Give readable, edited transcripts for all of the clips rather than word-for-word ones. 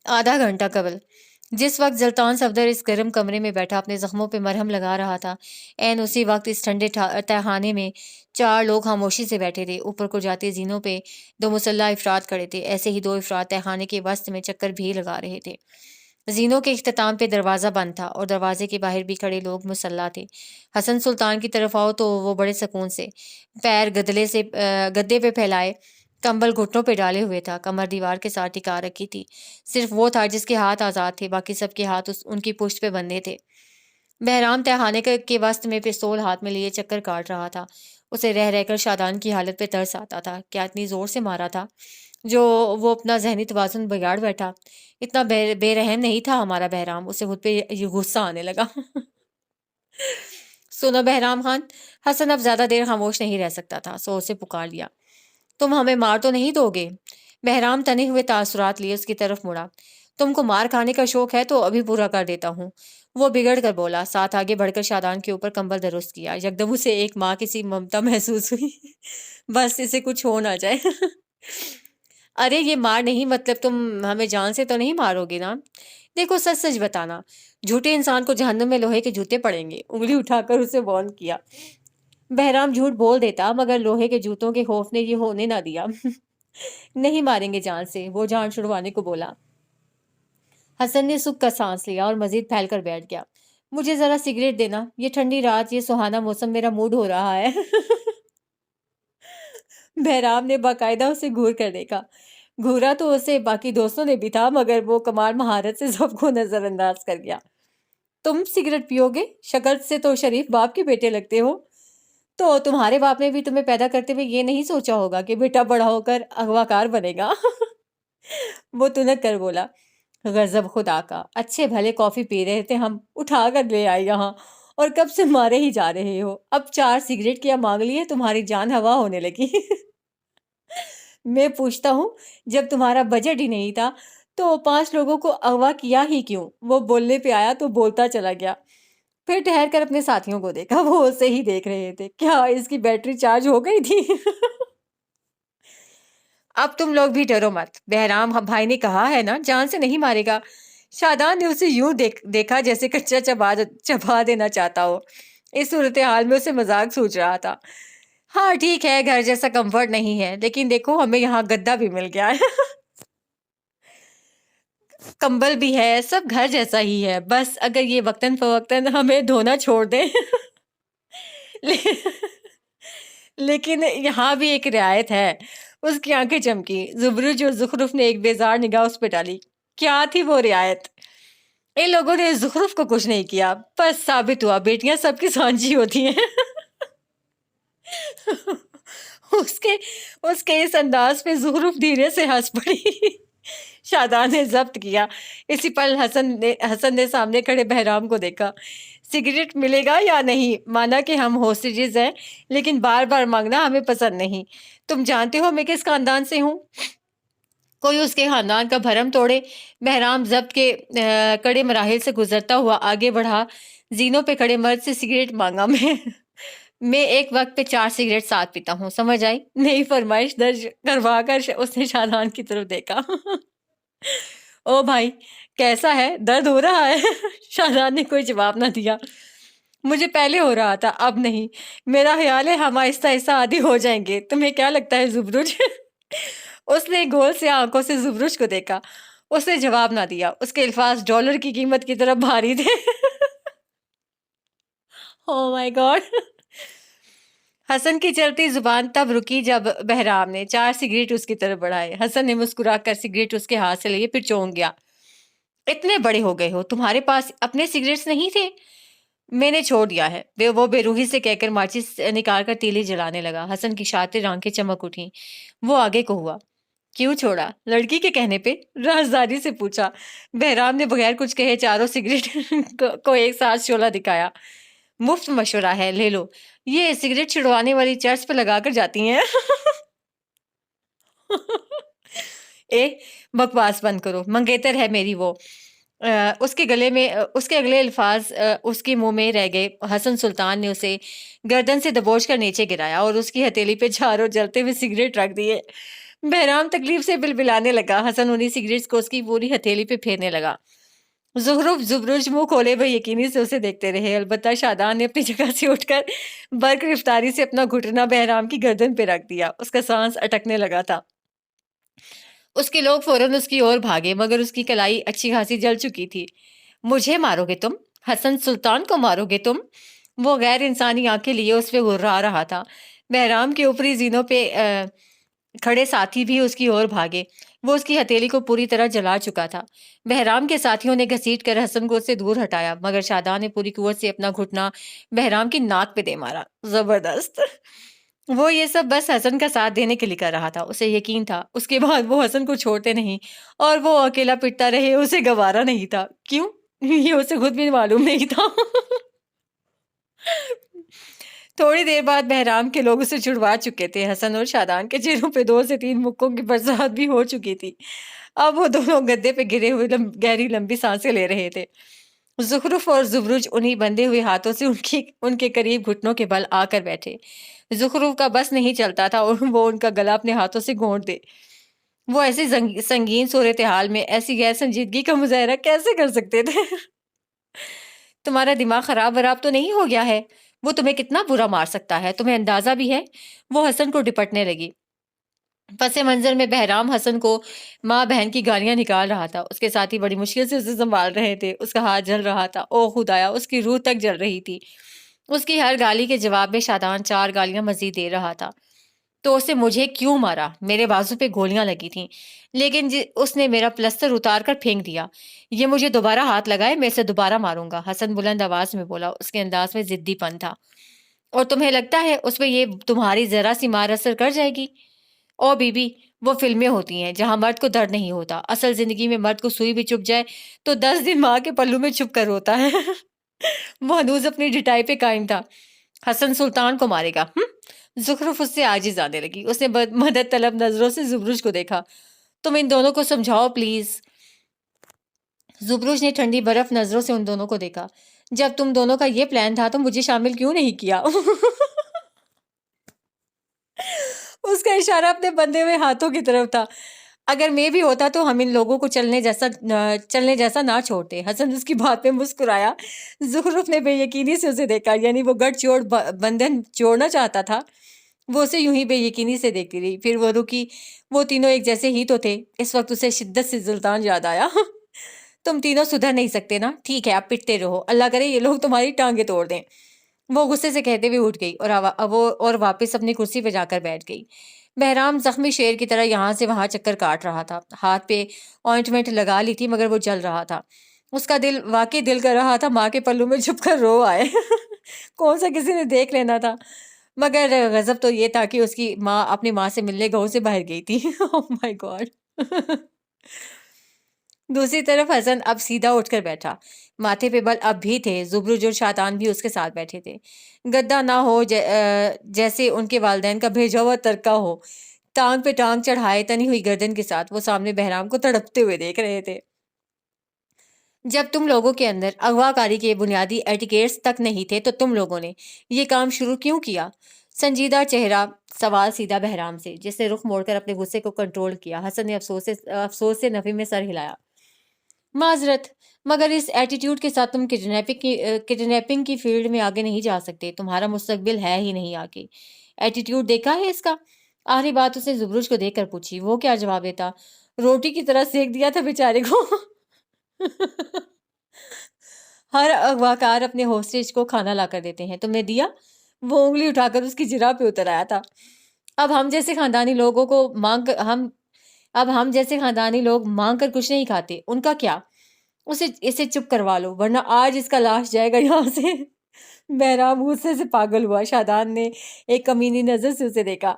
آدھا گھنٹہ قبل جس وقت زلطان صفدر اس گرم کمرے میں بیٹھا اپنے زخموں پہ مرہم لگا رہا تھا، عین اسی وقت اس ٹھنڈے تہخانے میں 4 لوگ خاموشی سے بیٹھے تھے۔ اوپر کو جاتے زینوں پہ 2 مسلح افراد کھڑے تھے، ایسے ہی 2 افراد تہخانے کے وسط میں چکر بھی لگا رہے تھے۔ زینوں کے اختتام پہ دروازہ بند تھا اور دروازے کے باہر بھی کھڑے لوگ مسلح تھے۔ حسن سلطان کی طرف آؤ تو وہ بڑے سکون سے پیر گدے پہ پھیلائے، کمبل گھٹنوں پہ ڈالے ہوئے تھا، کمر دیوار کے ساتھ ٹکا رکھی تھی۔ صرف وہ تھا جس کے ہاتھ آزاد تھے، باقی سب کے ہاتھ ان کی پشت پہ بندھے تھے۔ بہرام تہخانے کے وسط میں پستول ہاتھ میں لیے چکر کاٹ رہا تھا۔ اسے رہ رہ کر شادان کی حالت پہ ترس آتا تھا۔ کیا اتنی زور سے مارا تھا جو وہ اپنا ذہنی توازن بگاڑ بیٹھا؟ اتنا بے رحم نہیں تھا ہمارا بہرام، اسے خود پہ یہ غصہ آنے لگا۔ سنو بہرام خان، حسن اب زیادہ دیر خاموش نہیں رہ سکتا تھا، سو اسے پکار لیا۔ تم ہمیں مار تو نہیں دو گے؟ بہرام تنے ہوئے تاثرات لیے اس کی طرف مڑا۔ تم کو مار کھانے کا شوق ہے تو ابھی پورا کر دیتا ہوں، وہ بگڑ کر بولا، ساتھ آگے بڑھ کر شادان کے اوپر کمبل درست کیا۔ یکدم اسے ایک ماں کی سی ممتا محسوس ہوئی، بس اسے کچھ ہو نہ جائے۔ ارے یہ مار نہیں، مطلب تم ہمیں جان سے تو نہیں مارو گے نا؟ دیکھو سچ سچ بتانا، جھوٹے انسان کو جہنم میں لوہے کے جوتے پڑیں گے۔ انگلی اٹھا کر اسے وارن کیا۔ بہرام جھوٹ بول دیتا مگر لوہے کے جوتوں کے خوف نے یہ ہونے نہ دیا۔ نہیں ماریں گے جان سے، وہ جان چھڑوانے کو بولا۔ حسن نے سکھ کا سانس لیا اور مزید پھیل کر بیٹھ گیا۔ مجھے ذرا سگریٹ دینا، یہ ٹھنڈی رات، یہ سہانا موسم، میرا موڈ ہو رہا ہے۔ بہرام نے باقاعدہ اسے گھور کر دیکھا۔ گھورا تو اسے باقی دوستوں نے بھی تھا، مگر وہ کمال مہارت سے سب کو نظر انداز کر گیا۔ تم سگریٹ پیو گے؟ شکل سے تو شریف باپ کے بیٹے لگتے ہو، تو تمہارے باپ نے بھی تمہیں پیدا کرتے ہوئے یہ نہیں سوچا ہوگا کہ بیٹا بڑا ہو کر اغواکار بنے گا۔ وہ تنک کر بولا، غضب خدا کا، اچھے بھلے کافی پی رہے تھے ہم، اٹھا کر لے آئے یہاں، اور کب سے مارے ہی جا رہے ہو، اب 4 سگریٹ کیا مانگ لیے، تمہاری جان ہوا ہونے لگی۔ میں پوچھتا ہوں، جب تمہارا بجٹ ہی نہیں تھا تو 5 لوگوں کو اغوا کیا ہی کیوں؟ وہ بولنے پہ آیا تو بولتا چلا گیا، پھر ٹھہر کر اپنے ساتھیوں کو دیکھا، وہ اسے ہی دیکھ رہے تھے۔ کیا اس کی بیٹری چارج ہو گئی تھی؟ اب تم لوگ بھی ڈرو مت، بہرام بھائی نے کہا ہے نا جان سے نہیں مارے گا۔ شادان نے اسے یوں دیکھا جیسے کچا چبا دینا چاہتا ہو۔ اس صورتحال میں اسے مذاق سوچ رہا تھا۔ ہاں ٹھیک ہے، گھر جیسا کمفرٹ نہیں ہے، لیکن دیکھو ہمیں یہاں گدا بھی مل گیا ہے، کمبل بھی ہے، سب گھر جیسا ہی ہے، بس اگر یہ وقتاً فوقتاً ہمیں دھونا چھوڑ دیں۔ لیکن یہاں بھی ایک رعایت ہے۔ اس کی آنکھیں چمکی۔ زبرج اور زخرف نے ایک بیزار نگاہ اس پہ ڈالی۔ کیا تھی وہ رعایت؟ ان لوگوں نے زخرف کو کچھ نہیں کیا، بس ثابت ہوا بیٹیاں سب کی سانجی ہوتی ہیں۔ اس کے اس انداز پہ زخرف دھیرے سے ہنس پڑی۔ شادان نے ضبط کیا۔ اسی پل حسن نے سامنے کھڑے بہرام کو دیکھا۔ سگریٹ ملے گا یا نہیں؟ مانا کہ ہم ہوسٹیجز ہیں، لیکن بار بار مانگنا ہمیں پسند نہیں۔ تم جانتے ہو میں کس خاندان سے ہوں؟ کوئی اس کے خاندان کا بھرم توڑے۔ بہرام ضبط کے کڑے مراحل سے گزرتا ہوا آگے بڑھا۔ زینوں پہ کھڑے مرد سے سگریٹ مانگا میں ایک وقت پہ 4 سگریٹ ساتھ پیتا ہوں، سمجھ آئی؟ نئی فرمائش درج کروا کر اس نے شادان کی طرف دیکھا۔ او بھائی کیسا ہے، درد ہو رہا ہے؟ شادان نے کوئی جواب نہ دیا۔ مجھے پہلے ہو رہا تھا، اب نہیں، میرا خیال ہے ہم آہستہ آہستہ عادی ہو جائیں گے، تمہیں کیا لگتا ہے زبرج؟ اس نے گول سے آنکھوں سے زبرج کو دیکھا۔ اس نے جواب نہ دیا، اس کے الفاظ ڈالر کی قیمت کی طرف بھاری تھے۔ او مائی گاڈ! حسن کی چلتی زبان تب رکی جب بہرام نے 4 سگریٹ اس کی طرف بڑھائے۔ حسن نے مسکرا کر سگریٹ اس کے ہاتھ سے لیے، پھر چونک گیا۔ اتنے بڑے ہو گئے ہو، تمہارے پاس اپنے سگریٹس نہیں تھے؟ میں نے چھوڑ دیا ہے، وہ بے روحی سے کہہ کر ماچس نکال کر تیلی جلانے لگا۔ حسن کی شاطر آنکھیں چمک اٹھیں۔ وہ آگے کو ہوا۔ کیوں چھوڑا؟ لڑکی کے کہنے پہ؟ رازداری سے پوچھا۔ بہرام نے بغیر کچھ کہے 4 سگریٹ کو ایک ساتھ شعلہ دکھایا۔ مفت مشورہ ہے، لے لو، یہ سگریٹ چھڑوانے والی چرچ پہ لگا کر جاتی ہیں۔ اے بکواس بند کرو، منگیتر ہے میری وہ۔ اس کے اگلے الفاظ اس کے منہ میں رہ گئے۔ حسن سلطان نے اسے گردن سے دبوچ کر نیچے گرایا اور اس کی ہتھیلی پہ 4 جلتے ہوئے سگریٹ رکھ دیے۔ بہرام تکلیف سے بلبلانے لگا۔ حسن انہیں سگریٹس کو اس کی پوری ہتھیلی پہ پھیرنے لگا۔ زخرف زبرج منہ کھولے بے یقینی سے اسے دیکھتے رہے، البتہ شادان نے اپنی جگہ سے اٹھ کر برق رفتاری سے اپنا گھٹنا بہرام کی گردن پہ رکھ دیا۔ اس کا سانس اٹکنے لگا تھا۔ اس کے لوگ فوراً اس کی اور بھاگے، مگر اس کی کلائی اچھی خاصی جل چکی تھی۔ مجھے مارو گے تم؟ حسن سلطان کو مارو گے تم؟ وہ غیر انسانی آنکھیں لیے اس پہ غرا رہا تھا۔ بہرام کے اوپری زینوں پہ کھڑے ساتھی بھی اس کی اور بھاگے۔ وہ اس کی ہتھیلی کو پوری طرح جلا چکا تھا۔ بہرام کے ساتھیوں نے گھسیٹ کر حسن کو اس سے دور ہٹایا، مگر شادان نے پوری قوت سے اپنا گھٹنا بہرام کی ناک پہ دے مارا۔ زبردست! وہ یہ سب بس حسن کا ساتھ دینے کے لیے کر رہا تھا۔ اسے یقین تھا اس کے بعد وہ حسن کو چھوڑتے نہیں، اور وہ اکیلا پٹتا رہے اسے گوارا نہیں تھا۔ کیوں؟ یہ اسے خود بھی معلوم نہیں تھا۔ تھوڑی دیر بعد بہرام کے لوگ اسے چھڑوا چکے تھے۔ حسن اور شادان کے چہروں پہ 2 سے 3 مکوں کی برسات بھی ہو چکی تھی۔ اب وہ دونوں گدے پہ گرے ہوئے گہری لمبی سانسیں لے رہے تھے۔ زخرف اور زبرج انہی بندے ہوئے ہاتھوں سے ان کے قریب گھٹنوں کے بل آ کر بیٹھے۔ زخرف کا بس نہیں چلتا تھا اور وہ ان کا گلا اپنے ہاتھوں سے گھونٹ دے۔ وہ ایسی سنگین صورتحال میں ایسی غیر سنجیدگی کا مظاہرہ کیسے کر سکتے تھے؟ تمہارا دماغ خراب وراب تو نہیں ہو گیا ہے؟ وہ تمہیں کتنا برا مار سکتا ہے، تمہیں اندازہ بھی ہے؟ وہ حسن کو ڈپٹنے لگی۔ پس منظر میں بہرام حسن کو ماں بہن کی گالیاں نکال رہا تھا۔ اس کے ساتھی بڑی مشکل سے اسے سنبھال رہے تھے۔ اس کا ہاتھ جل رہا تھا۔ او خدایا، اس کی روح تک جل رہی تھی۔ اس کی ہر گالی کے جواب میں شادان 4 گالیاں مزید دے رہا تھا۔ تو اسے مجھے کیوں مارا؟ میرے بازو پہ گولیاں لگی تھیں، لیکن اس نے میرا پلستر اتار کر پھینک دیا۔ یہ مجھے دوبارہ ہاتھ لگائے، میں اسے دوبارہ ماروں گا، حسن بلند آواز میں بولا۔ اس کے انداز میں ضدی پن تھا۔ اور تمہیں لگتا ہے اس پہ یہ تمہاری ذرا سی مار اثر کر جائے گی؟ او بی بی، وہ فلمیں ہوتی ہیں جہاں مرد کو درد نہیں ہوتا۔ اصل زندگی میں مرد کو سوئی بھی چپ جائے تو 10 دن ماں کے پلو میں چھپ کر روتا ہے۔ وہ ہنوز اپنی ڈٹائی پہ قائم تھا۔ حسن سلطان کو مارے گا؟ زخرف اس سے عاجز آنے لگی۔ اس نے مدد طلب نظروں سے زبرج کو دیکھا۔ تم ان دونوں کو سمجھاؤ پلیز۔ زبرج نے ٹھنڈی برف نظروں سے ان دونوں کو دیکھا۔ جب تم دونوں کا یہ پلان تھا تو مجھے شامل کیوں نہیں کیا؟ اس کا اشارہ اپنے بندے ہوئے ہاتھوں کی طرف تھا۔ اگر میں بھی ہوتا تو ہم ان لوگوں کو چلنے جیسا نہ چھوڑتے۔ حسن اس کی بات پہ مسکرایا۔ زخرف نے بے یقینی سے اسے دیکھا، یعنی وہ گٹھ جوڑ بندھن جوڑنا چاہتا تھا۔ وہ اسے یوں ہی بے یقینی سے دیکھتی رہی، پھر وہ رکی۔ وہ تینوں ایک جیسے ہی تو تھے۔ اس وقت اسے شدت سے سلطان یاد آیا۔ تم تینوں سدھر نہیں سکتے نا؟ ٹھیک ہے، آپ پٹتے رہو، اللہ کرے یہ لوگ تمہاری ٹانگیں توڑ دیں۔ وہ غصے سے کہتے ہوئے اٹھ گئی اور واپس اپنی کرسی پہ جا کر بیٹھ گئی۔ بہرام زخمی شیر کی طرح یہاں سے وہاں چکر کاٹ رہا تھا۔ ہاتھ پہ آئنٹمنٹ لگا لی تھی مگر وہ جل رہا تھا۔ اس کا دل واقعی دل کر رہا تھا ماں کے پلو میں چھپ کر رو آئے۔ کون سا کسی نے دیکھ لینا تھا۔ مگر غضب تو یہ تھا کہ اس کی ماں اپنی ماں سے ملنے گاؤں سے باہر گئی تھی۔ اوہ مائی گاڈ۔ دوسری طرف حسن اب سیدھا اٹھ کر بیٹھا۔ ماتھے پہ بل اب بھی تھے۔ زبرج اور شادان بھی اس کے ساتھ بیٹھے تھے۔ گدا نہ ہو جیسے ان کے والدین کا بھیجا ہوا ترکہ ہو، ٹانگ پہ ٹانگ چڑھائے تنی ہوئی گردن کے ساتھ وہ سامنے بہرام کو تڑپتے ہوئے دیکھ رہے تھے۔ جب تم لوگوں کے اندر اغوا کاری کے بنیادی ایٹیکیٹس تک نہیں تھے تو تم لوگوں نے یہ کام شروع کیوں کیا؟ سنجیدہ چہرہ سوال سیدھا بہرام سے، جس نے رخ موڑ کر اپنے غصے کو کنٹرول کیا۔ حسن نے افسوس سے نفی میں سر ہلایا۔ معذرت، مگر اس ایٹیٹیوڈ کے ساتھ تم کڈنیپنگ کی فیلڈ میں آگے نہیں جا سکتے۔ تمہارا مستقبل ہے ہی نہیں آگے۔ ایٹیٹیوڈ دیکھا ہے اس کا؟ آخری بات اس نے زبرج کو دیکھ کر پوچھی۔ وہ کیا جواب دیتا؟ روٹی کی طرح سیک دیا تھا بیچارے کو۔ ہر اغواکار اپنے ہوسٹیج کو کھانا لا کر دیتے ہیں، تم نے دیا؟ وہ انگلی اٹھا کر اس کی جرح پہ اتر آیا تھا۔ اب ہم جیسے خاندانی لوگ مانگ کر کچھ نہیں کھاتے، ان کا کیا؟ اسے چپ کروا لو ورنہ آج اس کا لاش جائے گا یہاں سے۔ بہرام غصے سے پاگل ہوا۔ شادان نے ایک کمینی نظر سے اسے دیکھا۔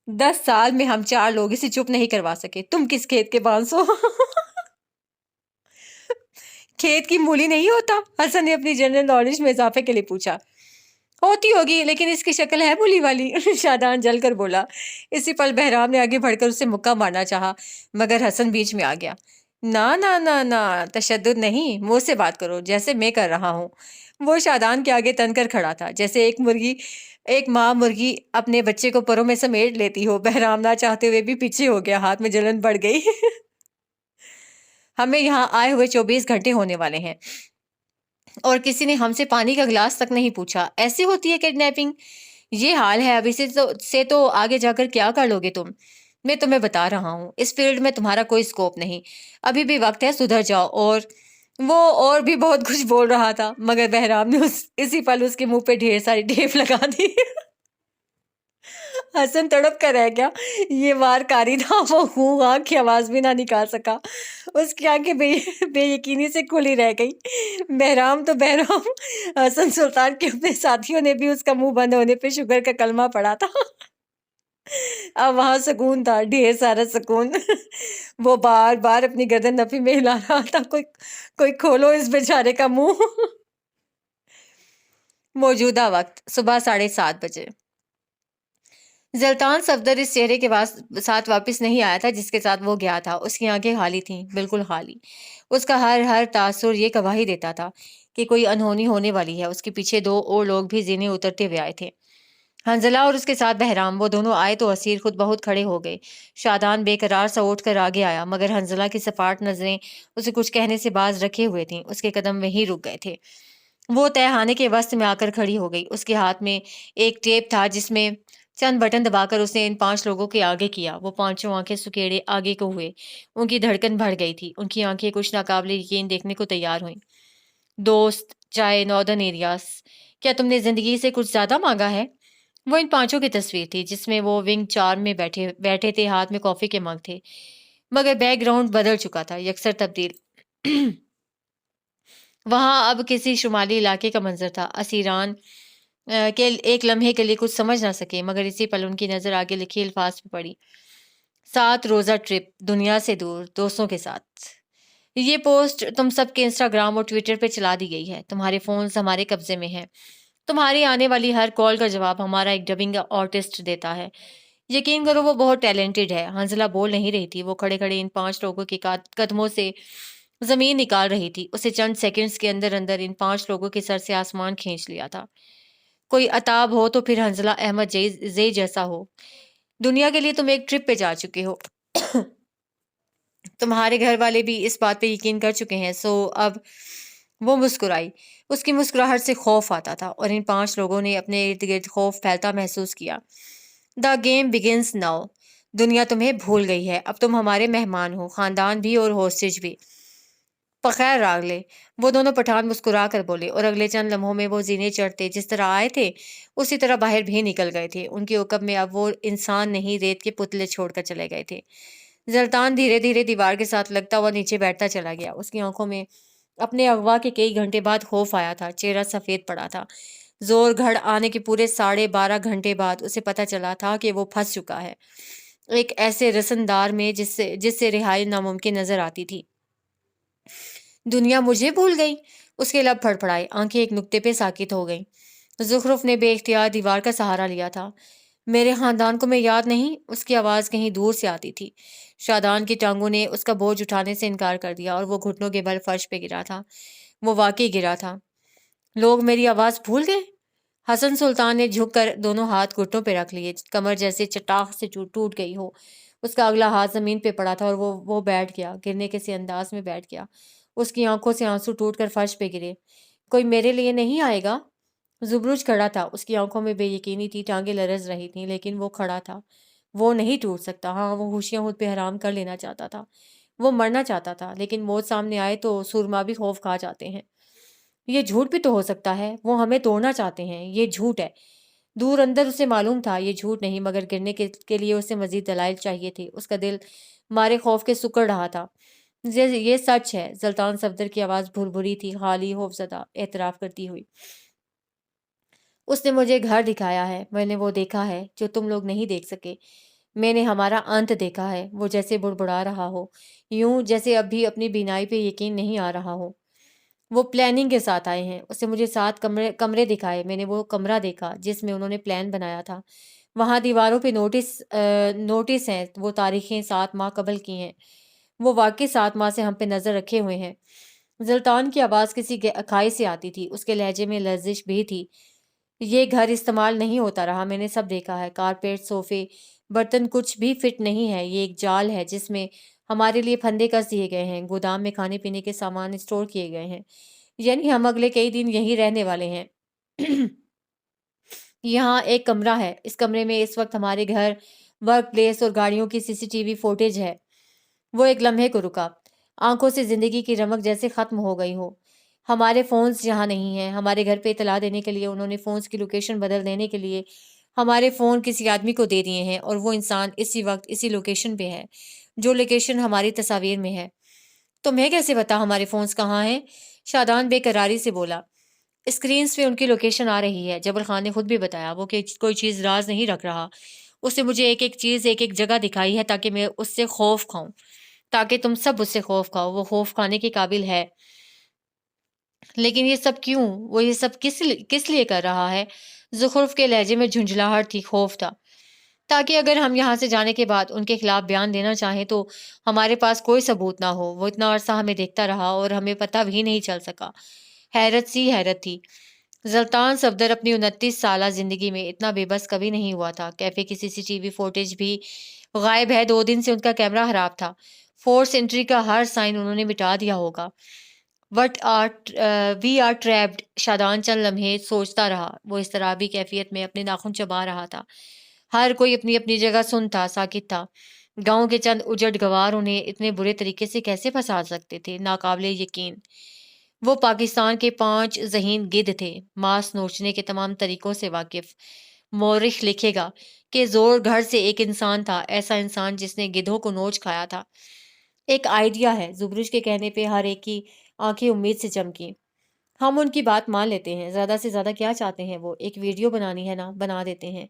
10 سال میں ہم 4 لوگ اسے چپ نہیں کروا سکے، تم کس کھیت کے 500؟ کھیت کی مولی نہیں ہوتا؟ حسن نے اپنی جنرل نالج میں اضافے کے لیے پوچھا۔ ہوتی ہوگی لیکن اس کی شکل ہے مولی والی، شادان جل کر بولا۔ اسی پل بہرام نے آگے بڑھ کر اسے مکہ مارنا چاہا مگر حسن بیچ میں آ گیا۔ نہ تشدد نہیں، منہ سے بات کرو جیسے میں کر رہا ہوں۔ وہ شادان کے آگے تن کر کھڑا تھا جیسے ایک مرغی ایک ماں مرغی اپنے بچے کو پروں میں سمیٹ لیتی ہو، بہرام نہ چاہتے ہوئے بھی پیچھے ہو گیا، ہاتھ میں جلن بڑھ گئی۔ ہمیں یہاں آئے ہوئے 24 گھنٹے ہونے والے ہیں اور کسی نے ہم سے پانی کا گلاس تک نہیں پوچھا۔ ایسی ہوتی ہے کڈنیپنگ؟ یہ حال ہے ابھی سے تو آگے جا کر کیا کر لو گے تم؟ میں تمہیں بتا رہا ہوں، اس فیلڈ میں تمہارا کوئی سکوپ نہیں، ابھی بھی وقت ہے، سدھر جاؤ۔ اور بھی بہت کچھ بول رہا تھا، مگر بہرام نے اسی پل اس کے منہ پہ ڈھیر ساری ٹیپ لگا دی۔ حسن تڑپ کر رہ گیا، یہ وار کاری تھا، وہ ہوں ہاں کی آواز بھی نہ نکال سکا، اس کی آنکھیں بے یقینی سے کھلی رہ گئی۔ بہرام تو بہرام، حسن سلطان کے اپنے ساتھیوں نے بھی اس کا منہ بند ہونے پہ شکر کا کلمہ پڑھا تھا۔ اب وہاں سکون تھا، ڈھیر سارا سکون۔ وہ بار بار اپنی گردن نفی میں ہلا رہا تھا، کوئی کھولو اس بیچارے کا منہ۔ موجودہ وقت صبح 7:30 بجے۔ زلطان صفدر اس چہرے کے ساتھ واپس نہیں آیا تھا جس کے ساتھ وہ گیا تھا۔ اس کی آنکھیں خالی تھیں، بالکل خالی۔ اس کا ہر تاثر یہ گواہی دیتا تھا کہ کوئی انہونی ہونے والی ہے۔ اس کے پیچھے 2 اور لوگ بھی زینے اترتے ہوئے آئے تھے، حنظلہ اور اس کے ساتھ بہرام۔ وہ دونوں آئے تو اسیر خود بہت کھڑے ہو گئے۔ شادان بے قرار سا اٹھ کر آگے آیا، مگر حنظلہ کی سپاٹ نظریں اسے کچھ کہنے سے باز رکھے ہوئے تھیں۔ اس کے قدم وہیں رک گئے تھے۔ وہ تہہ خانے کے وسط میں آ کر کھڑی ہو گئی۔ اس کے ہاتھ میں ایک ٹیپ تھا جس میں چند بٹن دبا کر اس نے ان 5 لوگوں کے آگے کیا۔ وہ 5 آنکھیں سکیڑے آگے کو ہوئے، ان کی دھڑکن بڑھ گئی تھی، ان کی آنکھیں کچھ ناقابل یقین دیکھنے کو تیار ہوئیں۔ دوست چائے ناردرن ایریاز، کیا تم نے زندگی سے کچھ زیادہ مانگا ہے؟ وہ ان 5 کی تصویر تھی جس میں وہ ونگ 4 میں بیٹھے تھے، ہاتھ میں کافی کے مگ تھے، مگر بیک گراؤنڈ بدل چکا تھا، یکسر تبدیل۔ وہاں اب کسی شمالی علاقے کا منظر تھا۔ اسیران کے ایک لمحے کے لیے کچھ سمجھ نہ سکے، مگر اسی پل ان کی نظر آگے لکھی الفاظ پہ پڑی: 7 روزہ ٹرپ، دنیا سے دور، دوستوں کے ساتھ۔ یہ پوسٹ تم سب کے انسٹاگرام اور ٹویٹر پہ چلا دی گئی ہے۔ تمہارے فونز ہمارے قبضے میں ہیں۔ تمہاری آنے والی ہر کال کا جواب ہمارا ایک ڈبنگ آرٹسٹ دیتا ہے۔ یقین کرو وہ بہت ٹیلنٹڈ ہے۔ حنظلہ بول نہیں رہی تھی، وہ کھڑے کھڑے ان 5 لوگوں کے قدموں سے زمین نکال رہی تھی۔ اسے چند سیکنڈز کے اندر اندر ان 5 لوگوں کے سر سے آسمان کھینچ لیا تھا۔ کوئی عتاب ہو تو پھر حنظلہ احمد زئی جیسا ہو۔ دنیا کے لیے تم ایک ٹرپ پہ جا چکے ہو، تمہارے گھر والے بھی اس بات پہ یقین کر چکے ہیں، سو اب… وہ مسکرائی۔ اس کی مسکراہٹ سے خوف آتا تھا اور ان 5 لوگوں نے اپنے ارد گرد خوف پھیلتا محسوس کیا۔ The game begins now. دنیا تمہیں بھول گئی ہے، اب تم ہمارے مہمان ہو، خاندان بھی اور ہوسٹیج بھی۔ بخیر راگلے، وہ دونوں پٹھان مسکرا کر بولے، اور اگلے چند لمحوں میں وہ زینے چڑھتے جس طرح آئے تھے اسی طرح باہر بھی نکل گئے تھے۔ ان کے عقب میں اب وہ انسان نہیں، ریت کے پتلے چھوڑ کر چلے گئے تھے۔ زلطان دھیرے دھیرے دیوار کے ساتھ لگتا ہوا نیچے بیٹھتا چلا گیا۔ اس کی آنکھوں میں اپنے اغوا کے کئی گھنٹے بعد خوف آیا تھا، چہرہ سفید پڑا تھا۔ زور گھڑ آنے کے پورے 12.5 گھنٹے بعد اسے پتہ چلا تھا کہ وہ پھنس چکا ہے ایک ایسے رسندار میں جس سے رہائی ناممکن نظر آتی تھی۔ دنیا مجھے بھول گئی؟ اس کے لب پھڑ پڑائے، آنکھیں ایک نقطے پہ ساکت ہو گئیں۔ زخرف نے بے اختیار دیوار کا سہارا لیا تھا۔ میرے خاندان کو میں یاد نہیں؟ اس کی آواز کہیں دور سے آتی تھی۔ شادان کی ٹانگوں نے اس کا بوجھ اٹھانے سے انکار کر دیا اور وہ گھٹنوں کے بل فرش پہ گرا تھا۔ وہ واقعی گرا تھا۔ لوگ میری آواز بھول گئے؟ حسن سلطان نے جھک کر دونوں ہاتھ گھٹنوں پہ رکھ لیے، کمر جیسے چٹاخ سے ٹوٹ گئی ہو۔ اس کا اگلا ہاتھ زمین پہ پڑا تھا اور وہ بیٹھ گیا، گرنے کے سے انداز میں بیٹھ گیا۔ اس کی آنکھوں سے آنسو ٹوٹ کر فرش پہ گرے۔ کوئی میرے لیے نہیں آئے گا؟ زبروج کھڑا تھا، اس کی آنکھوں میں بے یقینی تھی، ٹانگیں لرز رہی تھیں، لیکن وہ کھڑا تھا۔ وہ نہیں ٹوٹ سکتا۔ ہاں، وہ ہوشیاں خود پہ حرام کر لینا چاہتا تھا، وہ مرنا چاہتا تھا، لیکن موت سامنے آئے تو سورما بھی خوف کھا جاتے ہیں۔ یہ جھوٹ بھی تو ہو سکتا ہے، وہ ہمیں توڑنا چاہتے ہیں، یہ جھوٹ ہے۔ دور اندر اسے معلوم تھا یہ جھوٹ نہیں، مگر گرنے کے لیے اسے مزید دلائل چاہیے تھے۔ اس کا دل مارے خوف کے سکڑ رہا تھا۔ یہ سچ ہے، زلطان صفدر کی آواز بھربھری تھی، خالی، خوفزدہ، اعتراف کرتی ہوئی۔ اس نے مجھے گھر دکھایا ہے، میں نے وہ دیکھا ہے جو تم لوگ نہیں دیکھ سکے۔ میں نے ہمارا انت دیکھا ہے۔ وہ جیسے بڑبڑا رہا ہو، یوں جیسے اب بھی اپنی بینائی پہ یقین نہیں آ رہا ہو۔ وہ پلاننگ کے ساتھ آئے ہیں۔ اسے مجھے 7 کمرے دکھائے۔ میں نے وہ کمرہ دیکھا جس میں انہوں نے پلان بنایا تھا۔ وہاں دیواروں پہ نوٹس ہیں، وہ تاریخیں 7 ماہ قبل کی ہیں۔ وہ واقعی 7 ماہ سے ہم پہ نظر رکھے ہوئے ہیں۔ زلطان کی آواز کسی اکھائی سے آتی تھی، اس کے لہجے میں لرزش بھی تھی۔ یہ گھر استعمال نہیں ہوتا رہا، میں نے سب دیکھا ہے، کارپیٹ، صوفے، برتن کچھ بھی فٹ نہیں ہے، یہ ایک جال ہے جس میں ہمارے لیے پھندے کس دیے گئے ہیں، گودام میں کھانے پینے کے سامان اسٹور کیے گئے ہیں، یعنی ہم اگلے کئی دن یہیں رہنے والے ہیں۔ یہاں ایک کمرہ ہے، اس کمرے میں اس وقت ہمارے گھر، ورک پلیس اور گاڑیوں کی سی سی ٹی وی فوٹیج ہے۔ وہ ایک لمحے کو رکا، آنکھوں سے زندگی کی رمق جیسے ختم ہو گئی ہو۔ ہمارے فونز یہاں نہیں ہیں، ہمارے گھر پہ اطلاع دینے کے لیے انہوں نے فونز کی لوکیشن بدل دینے کے لیے ہمارے فون کسی آدمی کو دے دیے ہیں، اور وہ انسان اسی وقت اسی لوکیشن پہ ہے جو لوکیشن ہماری تصاویر میں ہے۔ تمہیں کیسے پتا ہمارے فونز کہاں ہیں؟ شادان بے قراری سے بولا۔ اسکرینز پہ ان کی لوکیشن آ رہی ہے، جبل خان نے خود بھی بتایا، وہ کہ کوئی چیز راز نہیں رکھ رہا، اس نے مجھے ایک ایک چیز ایک ایک جگہ دکھائی ہے تاکہ میں اس سے خوف کھاؤں، تاکہ تم سب اس سے خوف کھاؤ، وہ خوف کھانے کے قابل ہے۔ لیکن یہ سب کیوں؟ وہ یہ سب کس لیے کر رہا ہے؟ زخرف کے لہجے میں جھنجھلاہٹ تھی، خوف تھا، تاکہ اگر ہم یہاں سے جانے کے بعد ان کے خلاف بیان دینا چاہیں تو ہمارے پاس کوئی ثبوت نہ ہو۔ وہ اتنا عرصہ ہمیں دیکھتا رہا اور ہمیں پتہ بھی نہیں چل سکا۔ حیرت سی حیرت تھی۔ زلطان صفدر اپنی 29 سالہ زندگی میں اتنا بے بس کبھی نہیں ہوا تھا۔ کیفے کی سی سی ٹی وی فوٹیج بھی غائب ہے، 2 دن سے ان کا کیمرہ خراب تھا، فورس انٹری کا ہر سائن انہوں نے مٹا دیا ہوگا۔ وی آر ٹریپڈ، شادان چند لمحے سوچتا رہا، وہ اضطرابی کیفیت میں اپنے ناخن چبا رہا تھا۔ ہر کوئی اپنی اپنی جگہ سن تھا، ساکت تھا۔ گاؤں کے چند اجڑ گوار انہیں اتنے برے طریقے سے کیسے پھنسا سکتے تھے؟ ناقابل یقین۔ وہ پاکستان کے 5 ذہین گدھ تھے، ماس نوچنے کے تمام طریقوں سے واقف۔ مورخ لکھے گا کہ زور گھر سے ایک انسان تھا، ایسا انسان جس نے گدھوں کو نوچ کھایا تھا۔ ایک آئیڈیا ہے، زبرج کے کہنے پہ ہر ایک کی آنکھیں امید سے چمکی۔ ہم ان کی بات مان لیتے ہیں، زیادہ سے زیادہ کیا چاہتے ہیں وہ؟ ایک ویڈیو بنانی ہے نا، بنا دیتے ہیں۔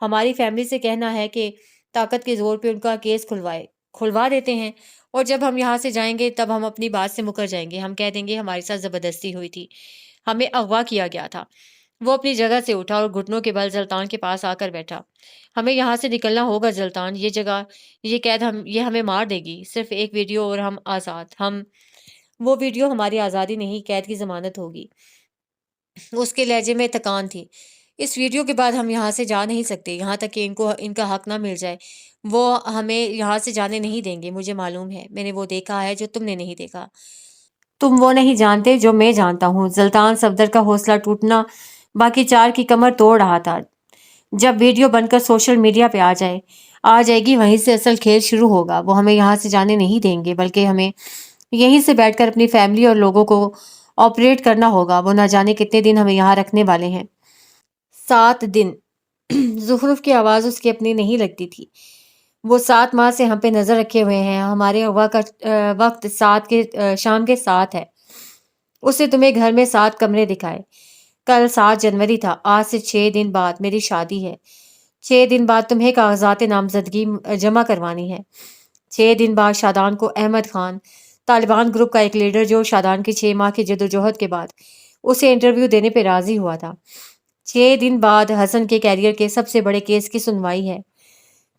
ہماری فیملی سے کہنا ہے کہ طاقت کے زور پہ ان کا کیس کھلوا دیتے ہیں، اور جب ہم یہاں سے جائیں گے تب ہم اپنی بات سے مکر جائیں گے، ہم کہہ دیں گے ہمارے ساتھ زبردستی ہوئی تھی، ہمیں اغوا کیا گیا تھا۔ وہ اپنی جگہ سے اٹھا اور گھٹنوں کے بل زلطان کے پاس آ کر بیٹھا۔ ہمیں یہاں سے نکلنا ہوگا زلطان، یہ جگہ، یہ قید یہ ہمیں مار دے گی، صرف ایک ویڈیو اور ہم آزاد۔ وہ ویڈیو ہماری آزادی نہیں، قید کی ضمانت ہوگی۔ اس کے لہجے میں تکان تھی۔ اس ویڈیو کے بعد ہم یہاں سے جا نہیں سکتے، یہاں تک کہ ان کا حق نہ مل جائے۔ وہ ہمیں یہاں سے جانے نہیں دیں گے، مجھے معلوم ہے، میں نے وہ دیکھا ہے جو تم نے نہیں دیکھا۔ تم وہ نہیں جانتے جو میں جانتا ہوں۔ زلطان صفدر کا حوصلہ ٹوٹنا باقی 4 کی کمر توڑ رہا تھا۔ جب ویڈیو بن کر سوشل میڈیا پہ آ جائے گی، وہیں سے اصل کھیل شروع ہوگا۔ وہ ہمیں یہاں سے جانے نہیں دیں گے، بلکہ ہمیں یہیں سے بیٹھ کر اپنی فیملی اور لوگوں کو آپریٹ کرنا ہوگا۔ وہ نہ جانے کتنے دن ہمیں یہاں رکھنے والے ہیں۔ 7 دن۔ زخرف کی آواز اس کی اپنی نہیں لگتی تھی۔ وہ 7 ماہ سے ہم پہ نظر رکھے ہوئے ہیں۔ ہمارے اغوا کا وقت شام کے 7 ہے۔ اس نے تمہیں گھر میں 7 کمرے دکھائے۔ کل 7 جنوری تھا، آج سے 6 دن بعد میری شادی ہے۔ 6 دن بعد تمہیں کاغذات نامزدگی جمع کروانی ہے۔ 6 دن بعد شادان کو احمد خان، طالبان گروپ کا ایک لیڈر جو شادان کی 6 ماہ کی جدوجہد کے بعد اسے انٹرویو دینے پہ راضی ہوا تھا۔ 6 دن بعد حسن کے کیریئر کے سب سے بڑے کیس کی سنوائی ہے۔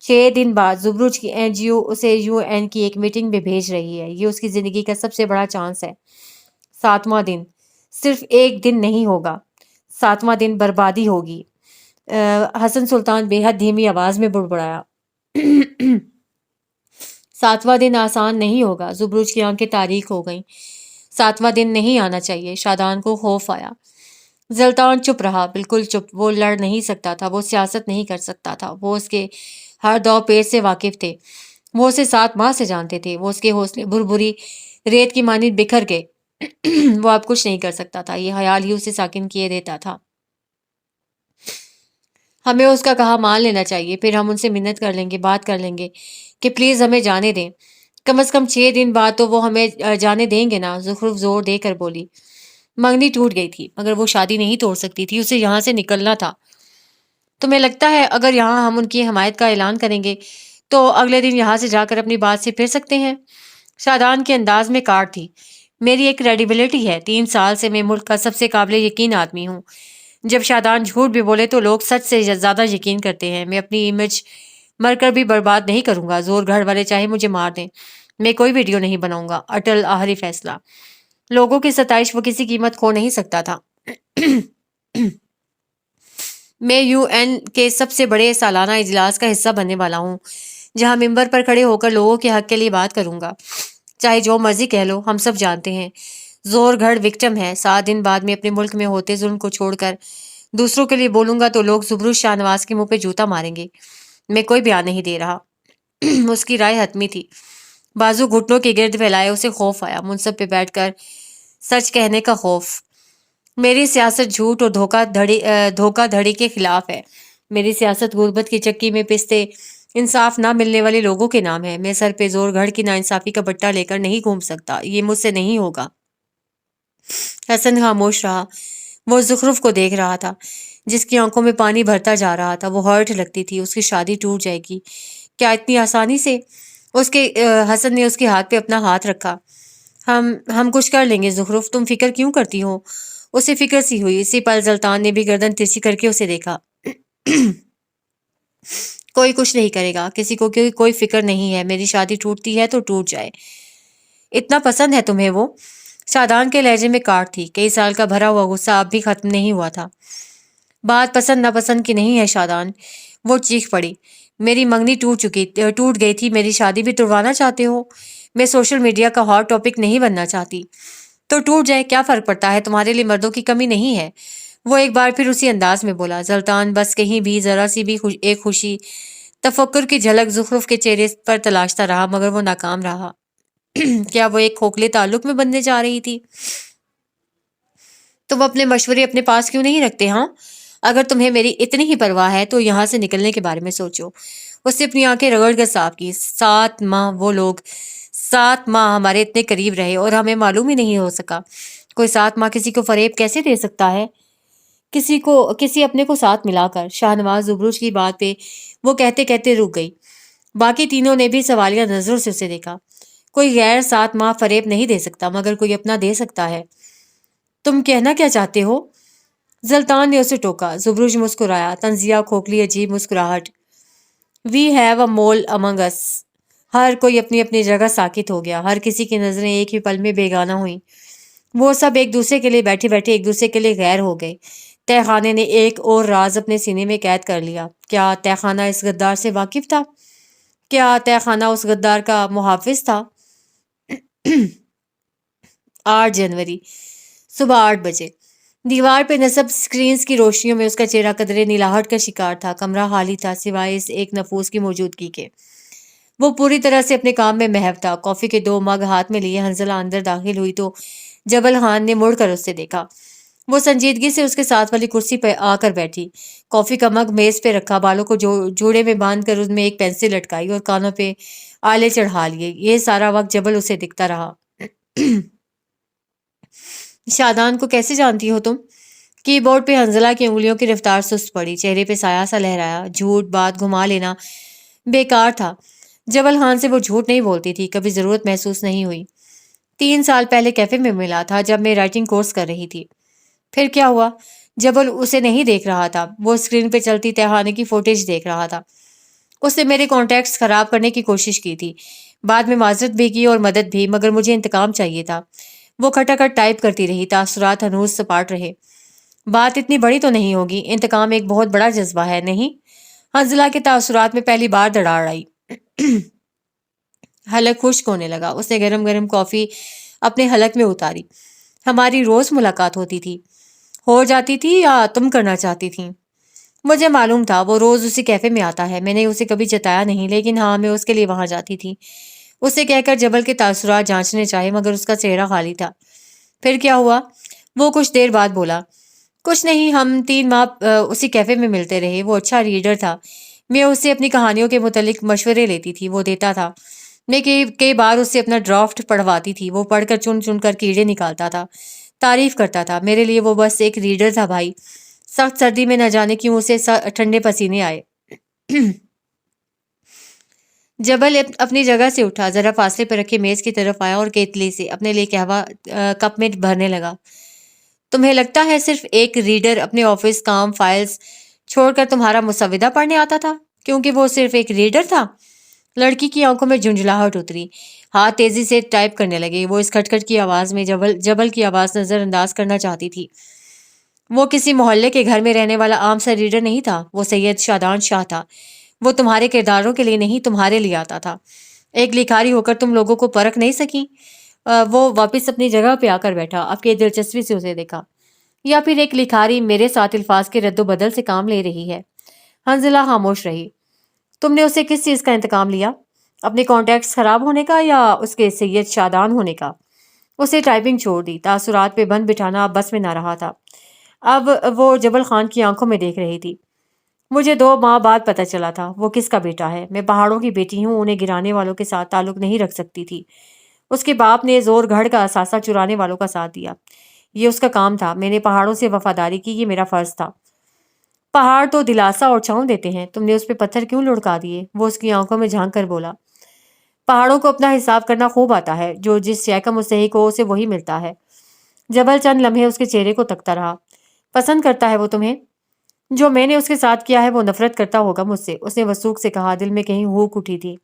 6 دن بعد زبرج کی این جی او اسے یو این کی ایک میٹنگ میں بھیج رہی ہے۔ یہ اس کی زندگی کا سب سے بڑا چانس ہے۔ 7واں دن صرف ایک دن نہیں ہوگا، 7واں دن بربادی ہوگی۔ حسن سلطان بے حد دھیمی آواز میں بڑبڑایا۔ 7واں دن آسان نہیں ہوگا۔ زبرج کی آنکھیں تاریک ہو گئیں۔ 7واں دن نہیں آنا چاہیے۔ شادان کو خوف آیا۔ زلطان چپ رہا، بالکل چپ۔ وہ لڑ نہیں سکتا تھا، وہ سیاست نہیں کر سکتا تھا۔ وہ اس کے ہر دو پیش سے واقف تھے، وہ اسے 7 ماہ سے جانتے تھے۔ وہ اس کے حوصلے بھری ریت کی مانند بکھر گئے۔ وہ اب کچھ نہیں کر سکتا تھا، یہ خیال ہی اسے ساکن کیے دیتا تھا۔ ہمیں اس کا کہا مان لینا چاہیے، پھر ہم ان سے منت کر لیں گے، بات کر لیں گے کہ پلیز ہمیں جانے دیں۔ کم از کم 6 دن بعد تو وہ ہمیں جانے دیں گے نا؟ زخرف زور دے کر بولی۔ منگنی ٹوٹ گئی تھی، مگر وہ شادی نہیں توڑ سکتی تھی، اسے یہاں سے نکلنا تھا۔ تمہیں لگتا ہے اگر یہاں ہم ان کی حمایت کا اعلان کریں گے تو اگلے دن یہاں سے جا کر اپنی بات سے پھر سکتے ہیں؟ شادان کے انداز میں کاٹ تھی۔ میری ایک کریڈیبلٹی ہے، 3 سال سے میں ملک کا سب سے قابل یقین آدمی ہوں۔ جب شادان جھوٹ بھی بولے تو لوگ سچ سے زیادہ یقین کرتے ہیں۔ میں اپنی امیج مر کر بھی برباد نہیں کروں گا، زور گھر والے چاہے مجھے مار دیں، میں کوئی ویڈیو نہیں بناؤں گا۔ اٹل آخری فیصلہ۔ لوگوں کی ستائش وہ کسی قیمت کھو نہیں سکتا تھا۔ میں UN کے سب سے بڑے سالانہ اجلاس کا حصہ بننے والا ہوں، جہاں ممبر پر کھڑے ہو کر لوگوں کے حق کے لیے بات کروں گا۔ چاہے جو مرضی کہہ لو، ہم سب جانتے ہیں زور گھڑ وکٹم ہے۔ 7 دن بعد میں اپنے ملک میں ہوتے ظلم کو چھوڑ کر دوسروں کے لیے بولوں گا تو لوگ زبرو شاہ نواز کے منہ پہ جوتا ماریں گے۔ میں کوئی بیان نہیں دے رہا۔ اس کی رائے حتمی تھی۔ بازو گھٹنوں کے گرد پھیلائے، اسے خوف آیا، منصب پہ بیٹھ کر سچ کہنے کا خوف۔ میری سیاست جھوٹ اور دھوکہ دھڑی کے خلاف ہے۔ میری سیاست غربت کی چکی میں پستے انصاف نہ ملنے والے لوگوں کے نام ہے۔ میں سر پہ زور گھڑ کی ناانصافی کا بٹا لے کر نہیں گھوم سکتا، یہ مجھ سے نہیں ہوگا۔ حسن خاموش رہا۔ وہ زخرف کو دیکھ رہا تھا، جس کی آنکھوں میں پانی بھرتا جا رہا تھا۔ وہ ہرٹ لگتی تھی، اس کی شادی ٹوٹ جائے گی کیا اتنی آسانی سے؟ حسن نے اس کے ہاتھ پہ اپنا ہاتھ رکھا۔ ہم کچھ کر لیں گے زخرف، تم فکر کیوں کرتی ہو؟ اسے فکر سی ہوئی۔ اسی پل زلطان نے بھی گردن ترچھی کر کے اسے دیکھا۔ کوئی کچھ نہیں کرے گا، کسی کو کوئی فکر نہیں ہے۔ میری شادی ٹوٹتی ہے تو ٹوٹ جائے۔ اتنا پسند ہے تمہیں وہ؟ شادان کے لہجے میں کاٹ تھی۔ کئی سال کا بھرا ہوا غصہ اب بھی ختم نہیں ہوا تھا۔ بات پسند ناپسند کی نہیں ہے شادان، وہ چیخ پڑی۔ میری منگنی ٹوٹ گئی تھی، میری شادی بھی توڑوانا چاہتے ہو؟ میں سوشل میڈیا کا ہاٹ ٹاپک نہیں بننا چاہتی۔ تو ٹوٹ جائے، کیا فرق پڑتا ہے؟ تمہارے لیے مردوں کی کمی نہیں ہے۔ وہ ایک بار پھر اسی انداز میں بولا۔ زلطان بس کہیں بھی ذرا سی بھی ایک خوشی تفکر کی جھلک زخرف کے چہرے پر تلاشتا رہا، مگر وہ ناکام رہا۔ کیا وہ ایک کھوکھلے تعلق میں بننے جا رہی تھی؟ تم اپنے مشورے اپنے پاس کیوں نہیں رکھتے ہاں؟ اگر تمہیں میری اتنی ہی پرواہ ہے تو یہاں سے نکلنے کے بارے میں سوچو۔ اس نے اپنی آنکھیں رگڑ کر صاف کی۔ 7 ماہ وہ لوگ 7 ماہ ہمارے اتنے قریب رہے اور ہمیں معلوم ہی نہیں ہو سکا۔ کوئی 7 ماہ کسی کو فریب کیسے دے سکتا ہے؟ کسی اپنے کو ساتھ ملا کر۔ شاہ نواز زبروش کی بات پہ وہ کہتے کہتے رک گئی۔ باقی تینوں نے بھی سوالیہ نظروں سے اسے دیکھا۔ کوئی غیر 7 ماہ فریب نہیں دے سکتا، مگر کوئی اپنا دے سکتا ہے۔ تم کہنا کیا چاہتے ہو؟ زلطان نے اسے ٹوکا۔ زبروش مسکرایا، طنزیہ کھوکھلی عجیب مسکراہٹ۔ وی ہیو اے مول امنگ اس۔ ہر کوئی اپنی اپنی جگہ ساکت ہو گیا۔ ہر کسی کی نظریں ایک ہی پل میں بیگانہ ہوئیں۔ وہ سب ایک دوسرے کے لیے بیٹھے بیٹھے ایک دوسرے کے لیے غیر ہو گئے۔ تہ خانے نے ایک اور راز اپنے سینے میں قید کر لیا۔ کیا تہ خانہ اس غدار سے واقف تھا؟ کیا تہ خانہ اس غدار کا محافظ تھا؟ 8 جنوری صبح 8 بجے۔ دیوار پہ نصب سکرینز کی روشنیوں میں اس کا چہرہ قدرے نیلاہٹ کا شکار تھا۔ کمرہ خالی تھا سوائے اس ایک نفوس کی موجودگی کے۔ وہ پوری طرح سے اپنے کام میں محو تھا۔ کافی کے 2 مگ ہاتھ میں لیے حنزلہ اندر داخل ہوئی تو جبل خان نے مڑ کر اسے دیکھا۔ وہ سنجیدگی سے اس کے ساتھ والی کرسی پہ آ کر بیٹھی۔ کافی کا مگ میز پہ رکھا، بالوں کو جوڑے میں باندھ کر ان میں ایک پینسل لٹکائی اور کانوں پہ آلے چڑھا لیے۔ یہ سارا وقت جبل اسے دکھتا رہا۔ شادان کو کیسے جانتی ہو تم؟ کی بورڈ پہ حنزلہ کی انگلیوں کی رفتار سست پڑی، چہرے پہ سایہ سا لہرایا۔ جھوٹ بات گھما لینا بیکار تھا۔ جبل خان سے وہ جھوٹ نہیں بولتی تھی، کبھی ضرورت محسوس نہیں ہوئی۔ 3 سال پہلے کیفے میں ملا تھا جب میں رائٹنگ کورس کر رہی تھی۔ پھر کیا ہوا؟ جبل اسے نہیں دیکھ رہا تھا، وہ اسکرین پہ چلتی تہانے کی فوٹیج دیکھ رہا تھا۔ اس نے میرے کانٹیکٹس خراب کرنے کی کوشش کی تھی، بعد میں معذرت بھی کی اور مدد بھی، مگر مجھے انتقام چاہیے تھا۔ وہ کھٹاکھٹ ٹائپ کرتی رہی، تاثرات ہنوز سپاٹ رہے۔ بات اتنی بڑی تو نہیں ہوگی، انتقام ایک بہت بڑا جذبہ ہے، نہیں؟ حنزلہ کے تاثرات میں پہلی بار دراڑ آئی۔ حلق خشک ہونے لگا۔ اس نے گرم گرم کافی اپنے حلق میں اتاری۔ ہماری روز ملاقات ہوتی تھی، ہو جاتی تھی یا تم کرنا چاہتی تھی؟ مجھے معلوم تھا وہ روز اسی کیفے میں آتا ہے، میں نے اسے کبھی جتایا نہیں، لیکن ہاں میں اس کے لیے وہاں جاتی تھی۔ اسے کہہ کر جبل کے تاثرات جانچنے چاہے، مگر اس کا چہرہ خالی تھا۔ پھر کیا ہوا؟ وہ کچھ دیر بعد بولا۔ کچھ نہیں، ہم 3 ماہ اسی کیفے میں ملتے رہے۔ وہ اچھا ریڈر تھا، میں اس سے اپنی کہانیوں کے متعلق مشورے لیتی تھی، وہ دیتا تھا۔ میں کئی بار اس سے اپنا ڈرافٹ پڑھواتی تھی، وہ پڑھ کر چن چن کر کیڑے نکالتا تھا، تعریف کرتا تھا۔ میرے لیے وہ بس ایک ریڈر تھا بھائی۔ سخت سردی میں نہ جانے کیوں اسے ٹھنڈے پسینے آئے۔ جبل اپنی جگہ سے اٹھا، ذرا فاصلے پر رکھے میز کی طرف آیا اور کیتلی سے اپنے لیے قہوہ کپ میں بھرنے لگا۔ تمہیں لگتا ہے صرف ایک ریڈر اپنے آفس کام فائلز چھوڑ کر تمہارا مسودہ پڑھنے آتا تھا کیونکہ وہ صرف ایک ریڈر تھا؟ لڑکی کی آنکھوں میں جھنجھلاہٹ اتری، ہاتھ تیزی سے ٹائپ کرنے لگے۔ وہ اس کھٹ کھٹ کی آواز میں جبل کی آواز نظر انداز کرنا چاہتی تھی۔ وہ کسی محلے کے گھر میں رہنے والا عام سا ریڈر نہیں تھا، وہ سید شادان شاہ تھا۔ وہ تمہارے کرداروں کے لیے نہیں، تمہارے لیے آتا تھا۔ ایک لکھاری ہو کر تم لوگوں کو پرکھ نہیں سکی؟ وہ واپس اپنی جگہ پہ آ کر بیٹھا، اب کی دلچسپی سے اسے دیکھا۔ یا پھر ایک لکھاری میرے ساتھ الفاظ کے رد و بدل سے کام لے رہی ہے؟ حنزلہ خاموش رہی۔ تم نے اسے کس چیز کا انتقام لیا؟ اپنے کانٹیکٹس خراب ہونے کا یا اس کے سید شادان ہونے کا؟ اسے ٹائپنگ چھوڑ دی، تاثرات پہ بند بٹھانا اب بس میں نہ رہا تھا۔ اب وہ جبل خان کی آنکھوں میں دیکھ رہی تھی۔ مجھے 2 ماہ بعد پتہ چلا تھا وہ کس کا بیٹا ہے۔ میں پہاڑوں کی بیٹی ہوں، انہیں گرانے والوں کے ساتھ تعلق نہیں رکھ سکتی تھی۔ اس کے باپ نے زور گھڑ کا اثاثہ چرانے والوں کا ساتھ دیا۔ یہ اس کا کام تھا، میں نے پہاڑوں سے وفاداری کی، یہ میرا فرض تھا۔ پہاڑ تو دلاسا اور چھاؤں دیتے ہیں، تم نے اس پہ پتھر کیوں لڑکا دیے؟ وہ اس کی آنکھوں میں جھانک کر بولا۔ پہاڑوں کو اپنا حساب کرنا خوب آتا ہے، جو جس شے کا مستحق ہو اسے وہی ملتا ہے۔ جبل چند لمحے اس کے چہرے کو تکتا رہا۔ پسند کرتا ہے وہ تمہیں؟ جو میں نے اس کے ساتھ کیا ہے وہ نفرت کرتا ہوگا مجھ سے، اس نے وثوق سے کہا، دل میں کہیں ہوک اٹھی تھی۔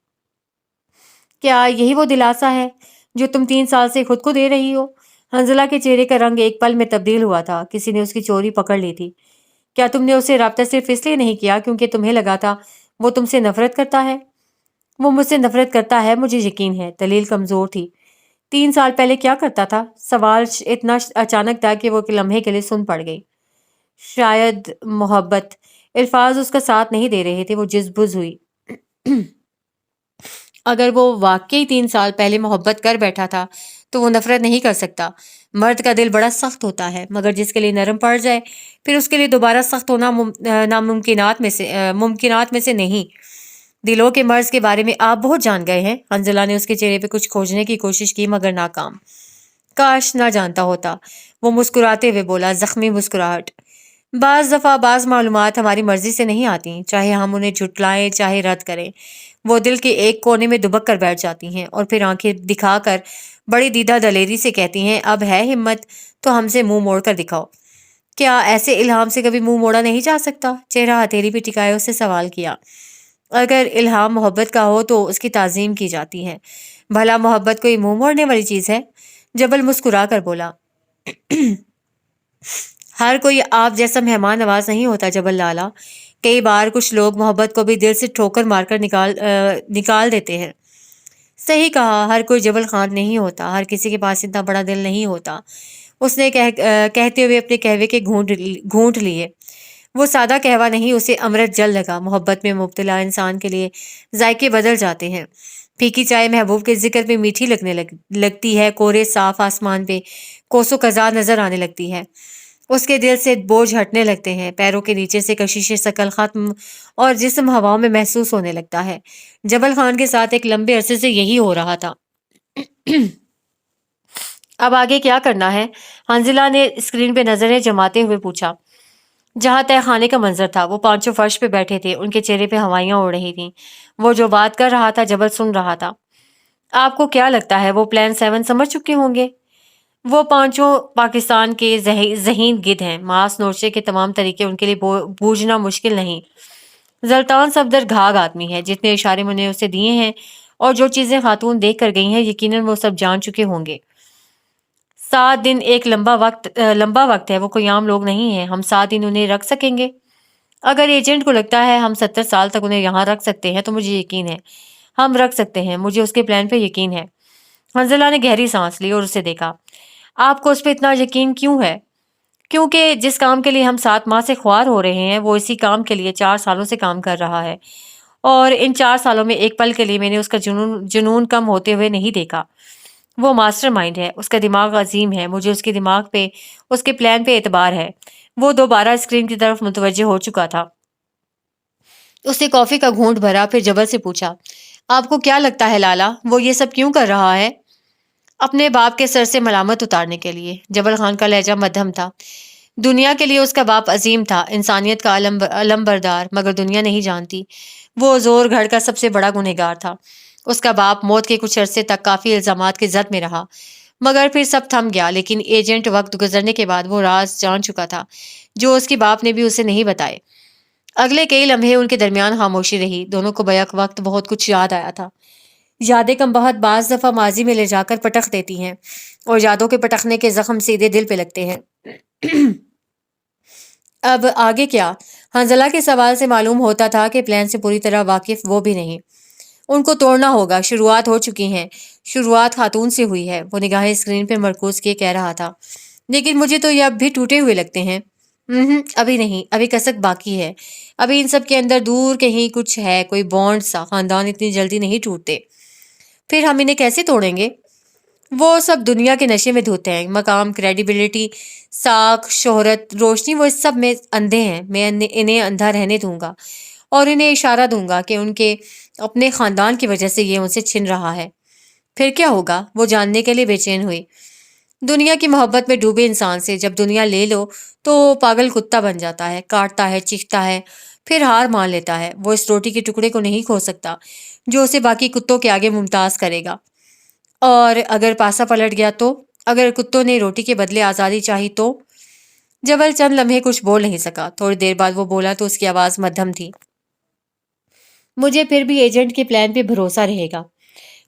کیا یہی وہ دلاسا ہے جو تم 3 سال سے خود کو دے رہی ہو؟ حنزلہ کے چہرے کا رنگ ایک پل میں تبدیل ہوا تھا، کسی نے اس کی چوری پکڑ لی تھی۔ کیا تم نے اسے رابطہ صرف اس لیے نہیں کیا کیونکہ تمہیں لگا تھا وہ تم سے نفرت کرتا ہے؟ وہ مجھ سے نفرت کرتا ہے، مجھے یقین ہے۔ دلیل کمزور تھی۔ 3 سال پہلے کیا کرتا تھا؟ سوال اتنا اچانک تھا کہ وہ ایک لمحے کے لیے سن پڑ گئی۔ شاید محبت۔ الفاظ اس کا ساتھ نہیں دے رہے تھے، وہ جزبز ہوئی۔ اگر وہ واقعی 3 سال پہلے محبت کر بیٹھا تھا تو وہ نفرت نہیں کر سکتا۔ مرد کا دل بڑا سخت ہوتا ہے، مگر جس کے لیے نرم پڑ جائے پھر اس کے لیے دوبارہ سخت ہونا ممکنات میں سے نہیں۔ دلوں کے مرض کے بارے میں آپ بہت جان گئے ہیں۔ حنزلہ نے اس کے چہرے پہ کچھ کھوجنے کی کوشش کی مگر ناکام۔ کاش نہ جانتا ہوتا، وہ مسکراتے ہوئے بولا، زخمی مسکراہٹ۔ بعض دفعہ بعض معلومات ہماری مرضی سے نہیں آتی، چاہے ہم انہیں جھٹلائیں چاہے رد کریں۔ وہ دل کے ایک کونے میں دبک کر بیٹھ جاتی ہیں اور پھر آنکھیں دکھا کر بڑی دیدہ دلیری سے کہتی ہیں، اب ہے ہمت تو ہم سے منہ موڑ کر دکھاؤ۔ کیا ایسے الہام سے کبھی منہ موڑا نہیں جا سکتا؟ چہرہ ہتھیلی پہ ٹکائے اس سے سوال کیا۔ اگر الہام محبت کا ہو تو اس کی تعظیم کی جاتی ہے، بھلا محبت کوئی منہ موڑنے والی چیز ہے؟ جبل مسکرا کر بولا، ہر کوئی آپ جیسا مہمان نواز نہیں ہوتا جبل لالا۔ کئی بار کچھ لوگ محبت کو بھی دل سے ٹھوکر مار کر نکال دیتے ہیں۔ صحیح کہا، ہر کوئی جبل خان نہیں ہوتا، ہر کسی کے پاس اتنا بڑا دل نہیں ہوتا۔ اس نے کہتے ہوئے اپنے قہوے کے گھونٹ لیے۔ وہ سادہ قہوہ نہیں، اسے امرت جل لگا۔ محبت میں مبتلا انسان کے لیے ذائقے بدل جاتے ہیں۔ پھیکی چائے محبوب کے ذکر پہ میٹھی لگنے لگتی ہے، کورے صاف آسمان پہ کوسوں قزا نظر آنے لگتی ہے۔ اس کے دل سے بوجھ ہٹنے لگتے ہیں، پیروں کے نیچے سے کشش ثقل ختم اور جسم ہواؤں میں محسوس ہونے لگتا ہے۔ جبل خان کے ساتھ ایک لمبے عرصے سے یہی ہو رہا تھا۔ اب آگے کیا کرنا ہے؟ حنزلہ نے اسکرین پہ نظریں جماتے ہوئے پوچھا۔ جہاں تہ خانے کا منظر تھا، وہ 5 فرش پہ بیٹھے تھے، ان کے چہرے پہ ہوائیاں اڑ رہی تھیں۔ وہ جو بات کر رہا تھا جبل سن رہا تھا۔ آپ کو کیا لگتا ہے وہ پلان 7 سمجھ چکے ہوں گے؟ وہ 5 پاکستان کے ذہین گدھ ہیں، ماس نوشے کے تمام طریقے ان کے لیے بوجھنا مشکل نہیں۔ زلطان صفدر گھاگ آدمی ہے، جتنے اشارے میں نے اسے دیے ہیں اور جو چیزیں خاتون دیکھ کر گئی ہیں یقیناً وہ سب جان چکے ہوں گے۔ 7 دن ایک لمبا وقت ہے، وہ کوئی عام لوگ نہیں ہیں۔ ہم 7 دن انہیں رکھ سکیں گے؟ اگر ایجنٹ کو لگتا ہے ہم 70 سال تک انہیں یہاں رکھ سکتے ہیں تو مجھے یقین ہے ہم رکھ سکتے ہیں، مجھے اس کے پلان پہ یقین ہے۔ حنزلہ نے گہری سانس لی اور اسے دیکھا۔ آپ کو اس پہ اتنا یقین کیوں ہے؟ کیونکہ جس کام کے لیے ہم 7 ماہ سے خوار ہو رہے ہیں وہ اسی کام کے لیے 4 سالوں سے کام کر رہا ہے، اور ان 4 سالوں میں ایک پل کے لیے میں نے اس کا جنون کم ہوتے ہوئے نہیں دیکھا۔ وہ ماسٹر مائنڈ ہے، اس کا دماغ عظیم ہے، مجھے اس کے دماغ پہ، اس کے پلان پہ اعتبار ہے۔ وہ دوبارہ اسکرین کی طرف متوجہ ہو چکا تھا۔ اس نے کافی کا گھونٹ بھرا، پھر جبل سے پوچھا، آپ کو کیا لگتا ہے لالا، وہ یہ سب کیوں کر رہا ہے؟ اپنے باپ کے سر سے ملامت اتارنے کے لیے۔ جبل خان کا لہجہ مدھم تھا۔ دنیا کے لیے اس کا باپ عظیم تھا، انسانیت کا علم بردار، مگر دنیا نہیں جانتی وہ زور گھڑ کا سب سے بڑا گنہگار تھا۔ اس کا باپ موت کے کچھ عرصے تک کافی الزامات کی زد میں رہا، مگر پھر سب تھم گیا۔ لیکن ایجنٹ وقت گزرنے کے بعد وہ راز جان چکا تھا جو اس کے باپ نے بھی اسے نہیں بتائے۔ اگلے کئی لمحے ان کے درمیان خاموشی رہی، دونوں کو بیک وقت بہت کچھ یاد آیا تھا۔ یادیں کم بہت بعض دفعہ ماضی میں لے جا کر پٹخ دیتی ہیں، اور یادوں کے پٹخنے کے زخم سیدھے دل پہ لگتے ہیں۔ اب آگے کیا؟ حنزلہ کے سوال سے معلوم ہوتا تھا کہ پلان سے پوری طرح واقف وہ بھی نہیں۔ ان کو توڑنا ہوگا، شروعات ہو چکی ہیں، شروعات خاتون سے ہوئی ہے۔ وہ نگاہیں اسکرین پہ مرکوز کیے کہہ رہا تھا، لیکن مجھے تو یہ اب بھی ٹوٹے ہوئے لگتے ہیں۔ ابھی نہیں، ابھی کسک باقی ہے، ابھی ان سب کے اندر دور کہیں کچھ ہے، کوئی بانڈ سا۔ خاندان اتنی جلدی نہیں ٹوٹتے، پھر ہم انہیں کیسے توڑیں گے؟ وہ سب دنیا کے نشے میں دھوتے ہیں، مقام، کریڈیبلٹی، ساکھ، شہرت، روشنی، وہ اس سب میں اندھے ہیں۔ میں انہیں اندھا رہنے دوں گا اور انہیں اشارہ دوں گا کہ ان کے اپنے خاندان کی وجہ سے یہ ان سے چھن رہا ہے۔ پھر کیا ہوگا؟ وہ جاننے کے لیے بے چین ہوئی۔ دنیا کی محبت میں ڈوبے انسان سے جب دنیا لے لو تو پاگل کتا بن جاتا ہے، کاٹتا ہے، چیختا ہے، پھر ہار مان لیتا ہے۔ وہ اس روٹی کے ٹکڑے کو نہیں کھو سکتا جو اسے باقی کتوں کے آگے ممتاز کرے گا۔ اور اگر پاسا پلٹ گیا تو؟ اگر کتوں نے روٹی کے بدلے آزادی چاہی تو؟ جبل چند لمحے کچھ بول نہیں سکا۔ تھوڑی دیر بعد وہ بولا تو اس کی آواز مدھم تھی۔ مجھے پھر بھی ایجنٹ کے پلان پہ بھروسہ رہے گا،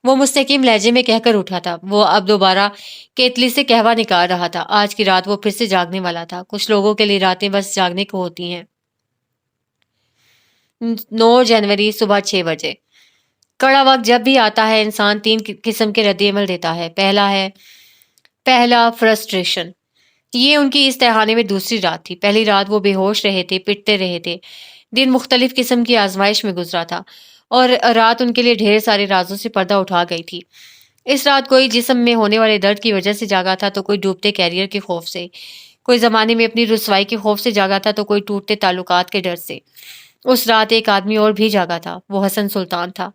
وہ مستقیم لہجے میں کہہ کر اٹھا تھا۔ وہ اب دوبارہ کیتلی سے قہوہ نکال رہا تھا۔ آج کی رات وہ پھر سے جاگنے والا تھا۔ کچھ لوگوں کے لیے راتیں بس جاگنے کو ہوتی ہیں۔ 9 جنوری صبح 6 بجے۔ کڑا وقت جب بھی آتا ہے انسان 3 قسم کے رد عمل دیتا ہے۔ پہلا فرسٹریشن۔ یہ ان کی اس تہھانے میں دوسری رات تھی۔ پہلی رات وہ بے ہوش رہے تھے، پٹتے رہے تھے۔ دن مختلف قسم کی آزمائش میں گزرا تھا اور رات ان کے لیے ڈھیر سارے رازوں سے پردہ اٹھا گئی تھی۔ اس رات کوئی جسم میں ہونے والے درد کی وجہ سے جاگا تھا تو کوئی ڈوبتے کیریئر کے خوف سے، کوئی زمانے میں اپنی رسوائی کے خوف سے جاگا تھا تو کوئی ٹوٹتے تعلقات کے ڈر سے۔ اس رات ایک آدمی اور بھی جاگا تھا، وہ حسن سلطان تھا۔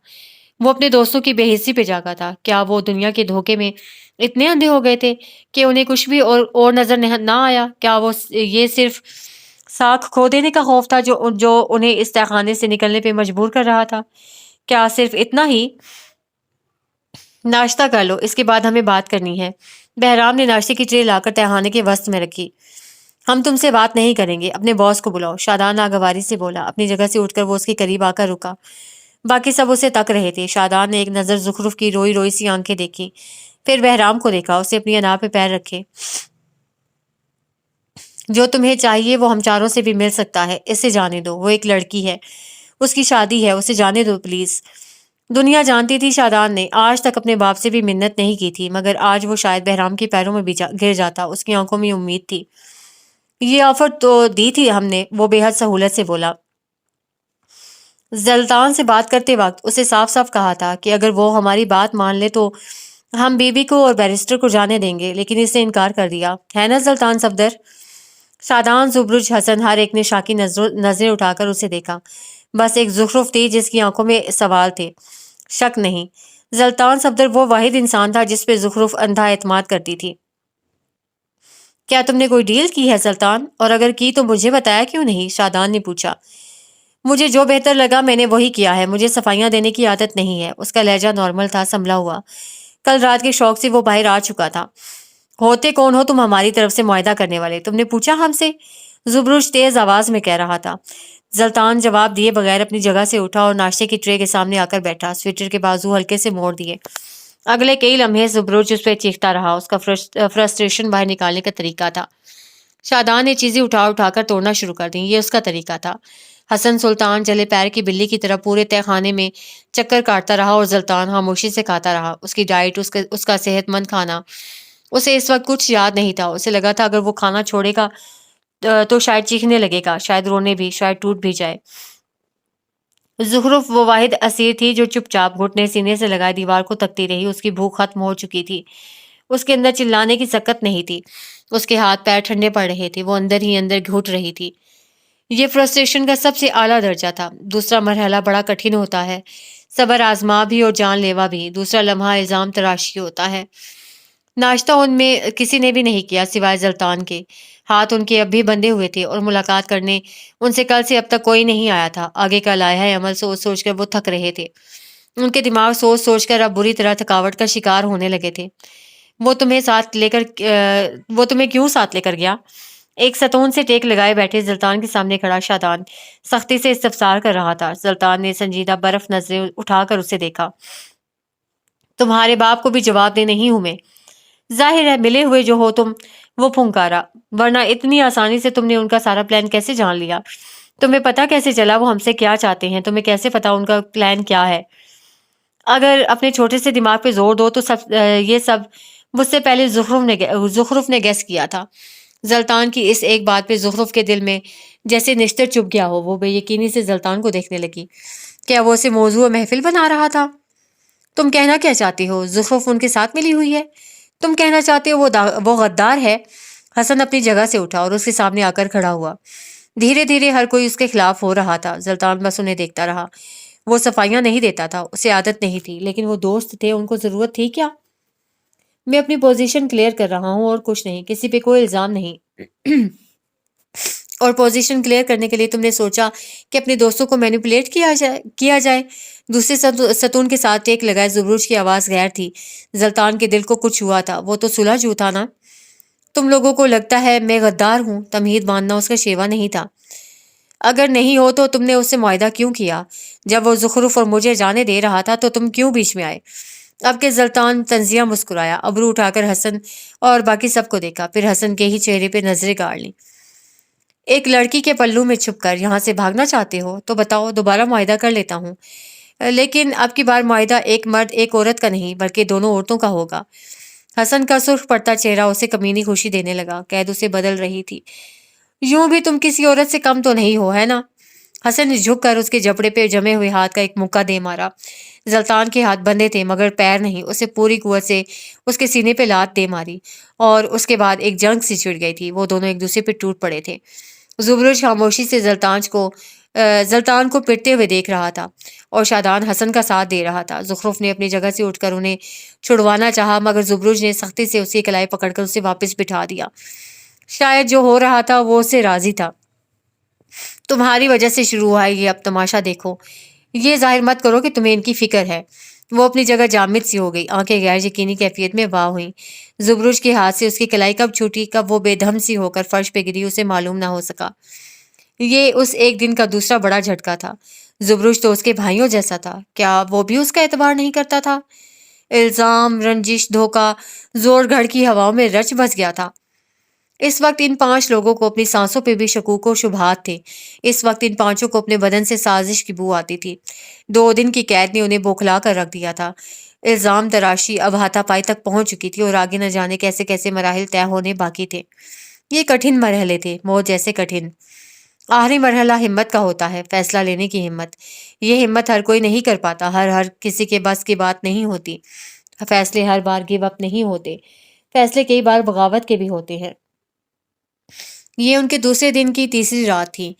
وہ اپنے دوستوں کی بے حسی پہ جاگا تھا۔ کیا وہ دنیا کے دھوکے میں اتنے اندھے ہو گئے تھے کہ انہیں کچھ بھی اور نظر نہ آیا؟ کیا وہ یہ صرف ساکھ کھو دینے کا خوف تھا جو انہیں اس تہخانے سے نکلنے پہ مجبور کر رہا تھا؟ کیا صرف اتنا ہی؟ ناشتہ کر لو، اس کے بعد ہمیں بات کرنی ہے۔ بہرام نے ناشتے کی ٹرے لا کر تہخانے کے وسط میں رکھی۔ ہم تم سے بات نہیں کریں گے، اپنے باس کو بلاؤ، شادان ناگواری سے بولا۔ اپنی جگہ سے اٹھ کر وہ اس کے قریب آ کر رکا۔ باقی سب اسے تک رہے تھے۔ شادان نے ایک نظر زخرف کی روئی روئی سی آنکھیں دیکھی، پھر بہرام کو دیکھا۔ اسے اپنی انا پہ پیر رکھے۔ جو تمہیں چاہیے وہ ہم چاروں سے بھی مل سکتا ہے، اسے جانے دو، وہ ایک لڑکی ہے، اس کی شادی ہے، اسے جانے دو پلیز۔ دنیا جانتی تھی شادان نے آج تک اپنے باپ سے بھی منت نہیں کی تھی، مگر آج وہ شاید بہرام کے پیروں میں بھی گر جاتا۔ اس کی آنکھوں میں امید تھی۔ یہ آفر تو دی تھی ہم نے، وہ بے حد سہولت سے بولا۔ زلطان سے بات کرتے وقت اسے صاف صاف کہا تھا کہ اگر وہ ہماری بات مان لے تو ہم بیوی کو اور بیرسٹر کو جانے دیں گے، لیکن اس نے انکار کر دیا ہے نا زلطان صفدر؟ شادان، زبرج، حسن، ہر ایک نے شاکی نظریں اٹھا کر اسے دیکھا۔ بس ایک زخرف تھی جس کی آنکھوں میں سوال تھے، شک نہیں۔ زلطان صفدر وہ واحد انسان تھا جس پہ زخرف اندھا اعتماد کرتی تھی۔ کیا تم نے کوئی ڈیل کی ہے زلطان؟ اور اگر کی تو مجھے بتایا کیوں نہیں؟ شادان نے پوچھا۔ مجھے جو بہتر لگا میں نے وہی کیا ہے، مجھے صفائیاں دینے کی عادت نہیں ہے۔ اس کا لہجہ نارمل تھا، سنبھلا ہوا۔ کل رات کے شوق سے وہ باہر آ چکا تھا۔ ہوتے کون ہو تم ہماری طرف سے معاہدہ کرنے والے؟ تم نے پوچھا ہم سے؟ زبرج تیز آواز میں کہہ رہا تھا۔ زلطان جواب دیے بغیر اپنی جگہ سے اٹھا اور ناشتے کی ٹرے کے سامنے آ کر بیٹھا، سویٹر کے بازو ہلکے سے موڑ دیے۔ اگلے کئی لمحے زبرج اس پہ چیختا رہا، اس کا فرسٹریشن باہر نکالنے کا طریقہ تھا۔ شادان نے چیزیں اٹھا اٹھا کر توڑنا شروع کر دیں، یہ اس کا طریقہ تھا۔ حسن سلطان جلے پیر کی بلی کی طرح پورے تہہ خانے میں چکر کاٹتا رہا اور زلطان خاموشی سے کھاتا رہا۔ اس کی ڈائٹ، اس کا صحت مند کھانا، اسے اس وقت کچھ یاد نہیں تھا۔ اسے لگا تھا اگر وہ کھانا چھوڑے گا تو شاید چیخنے لگے گا، شاید رونے بھی، شاید ٹوٹ بھی جائے۔ زخرف وہ واحد اسیر تھی جو چپ چاپ گھٹنے سینے سے لگائے دیوار کو تکتی رہی۔ اس کی بھوک ختم ہو چکی تھی، اس کے اندر چلانے کی سکت نہیں تھی، اس کے ہاتھ پیر ٹھنڈے پڑ رہے تھے، وہ اندر ہی اندر گھٹ رہی تھی۔ یہ فرسٹریشن کا سب سے اعلیٰ درجہ تھا۔ دوسرا مرحلہ بڑا کٹھن ہوتا ہے، صبر آزما بھی اور جان لیوا بھی۔ دوسرا لمحہ الزام تراشی ہوتا ہے۔ ناشتہ ان میں کسی نے بھی نہیں کیا سوائے زلطان کے۔ ہاتھ ان کے اب بھی بندھے ہوئے تھے اور ملاقات کرنے ان سے کل سے اب تک کوئی نہیں آیا تھا۔ آگے کا لائحہ عمل سوچ سوچ کر وہ تھک رہے تھے۔ ان کے دماغ سوچ سوچ کر اب بری طرح تھکاوٹ کا شکار ہونے لگے تھے۔ وہ تمہیں کیوں ساتھ لے کر گیا؟ ایک ستون سے ٹیک لگائے بیٹھے زلطان کے سامنے کھڑا شادان سختی سے استفسار کر رہا تھا۔ زلطان نے سنجیدہ برف نظریں اٹھا کر اسے دیکھا۔ تمہارے باپ کو بھی جواب دے نہیں ہوں میں۔ ظاہر ہے ملے ہوئے جو ہو تم، وہ پھنکارا، ورنہ اتنی آسانی سے تم نے ان کا سارا پلان کیسے جان لیا؟ تمہیں پتا کیسے چلا وہ ہم سے کیا چاہتے ہیں؟ تمہیں کیسے پتا ان کا پلان کیا ہے؟ اگر اپنے چھوٹے سے دماغ پہ زور دو تو یہ سب مجھ سے پہلے زخرف نے گیس کیا تھا۔ زلطان کی اس ایک بات پہ زخرف کے دل میں جیسے نشتر چپ گیا ہو۔ وہ بے یقینی سے زلطان کو دیکھنے لگی۔ کیا وہ اسے موضوع محفل بنا رہا تھا؟ تم کہنا کیا چاہتی ہو؟ زخرف ان کے ساتھ ملی ہوئی ہے؟ تم کہنا چاہتے ہو وہ غدار ہے؟ حسن اپنی جگہ سے اٹھا اور اس کے سامنے آ کر کھڑا ہوا۔ دھیرے دھیرے ہر کوئی اس کے خلاف ہو رہا تھا۔ زلطان بس انہیں دیکھتا رہا۔ وہ صفائیاں نہیں دیتا تھا، اسے عادت نہیں تھی، لیکن وہ دوست تھے، ان کو ضرورت تھی کیا؟ میں اپنی پوزیشن کلیئر کر رہا ہوں اور کچھ نہیں، کسی پہ کوئی الزام نہیں۔ اور پوزیشن کلیئر کرنے کے لیے تم نے سوچا کہ اپنے دوستوں کو مینیپولیٹ کیا جائے۔ دوسرے ستون کے ساتھ ٹیک لگائے زبروج کی آواز غیر تھی۔ زلطان کے دل کو کچھ ہوا تھا۔ وہ تو صلح جو تھا نا؟ تم لوگوں کو لگتا ہے میں غدار ہوں؟ تمہید باندھنا اس کا شیوا نہیں تھا۔ اگر نہیں ہو تو تم نے اس سے معاہدہ کیوں کیا؟ جب وہ زخرف اور مجھے جانے دے رہا تھا تو تم کیوں بیچ میں آئے؟ اب کے زلطان تنزیہ مسکرایا، ابرو اٹھا کر حسن اور باقی سب کو دیکھا، پھر حسن کے ہی چہرے پہ نظریں گاڑ لیں۔ ایک لڑکی کے پلو میں چھپ کر یہاں سے بھاگنا چاہتے ہو تو بتاؤ، دوبارہ معاہدہ کر لیتا ہوں، لیکن اب کی بار معاہدہ ایک مرد ایک عورت کا نہیں بلکہ دونوں عورتوں کا ہوگا۔ حسن کا سرخ پڑتا چہرہ اسے کمینی خوشی دینے لگا۔ قید اسے بدل رہی تھی۔ یوں بھی تم کسی عورت سے کم تو نہیں ہو، ہے نا؟ حسن نے جھک کر اس کے جبڑے پہ جمے ہوئے ہاتھ کا ایک مکہ دے مارا۔ زلطان کے ہاتھ بندھے تھے مگر پیر نہیں۔ اسے پوری قوت سے اس کے سینے پہ لات دے ماری اور اس کے بعد ایک جنگ سی چھڑ گئی تھی۔ وہ دونوں ایک دوسرے پہ ٹوٹ پڑے تھے۔ زبروج خاموشی سے زلطان کو پٹتے ہوئے دیکھ رہا تھا اور شادان حسن کا ساتھ دے رہا تھا۔ زخرف نے اپنی جگہ سے اٹھ کر انہیں چھڑوانا چاہا مگر زبروج نے سختی سے اس کی کلائی پکڑ کر اسے واپس بٹھا دیا۔ شاید جو ہو رہا تھا وہ اس سے راضی تھا۔ تمہاری وجہ سے شروع ہوا ہے یہ، اب تماشا دیکھو۔ یہ ظاہر مت کرو کہ تمہیں ان کی فکر ہے۔ وہ اپنی جگہ جامد سی ہو گئی، آنکھیں غیر یقینی کیفیت میں واہ ہوئیں۔ زبروج کے ہاتھ سے اس کی کلائی کب چھوٹی، کب وہ بے دھم سی ہو کر فرش پہ گری، اسے معلوم نہ ہو سکا۔ یہ اس ایک دن کا دوسرا بڑا جھٹکا تھا۔ زبروج تو اس کے بھائیوں جیسا تھا، کیا وہ بھی اس کا اعتبار نہیں کرتا تھا؟ الزام، رنجش، دھوکہ زور گھڑ کی ہواؤں میں رچ بس گیا تھا۔ اس وقت ان 5 لوگوں کو اپنی سانسوں پہ بھی شکوک و شبہات تھے۔ اس وقت ان 5 کو اپنے بدن سے سازش کی بو آتی تھی۔ 2 دن کی قید نے انہیں بوکھلا کر رکھ دیا تھا۔ الزام تراشی اب ہاتھا پائی تک پہنچ چکی تھی اور آگے نہ جانے کیسے کیسے مراحل طے ہونے باقی تھے۔ یہ کٹھن مرحلے تھے، موت جیسے کٹھن۔ آخری مرحلہ ہمت کا ہوتا ہے، فیصلہ لینے کی ہمت۔ یہ ہمت ہر کوئی نہیں کر پاتا، ہر کسی کے بس کی بات نہیں ہوتی۔ فیصلے ہر بار گیو اپ نہیں ہوتے، فیصلے کئی بار بغاوت کے بھی ہوتے ہیں۔ یہ ان کے دوسرے دن کی تیسری رات تھی۔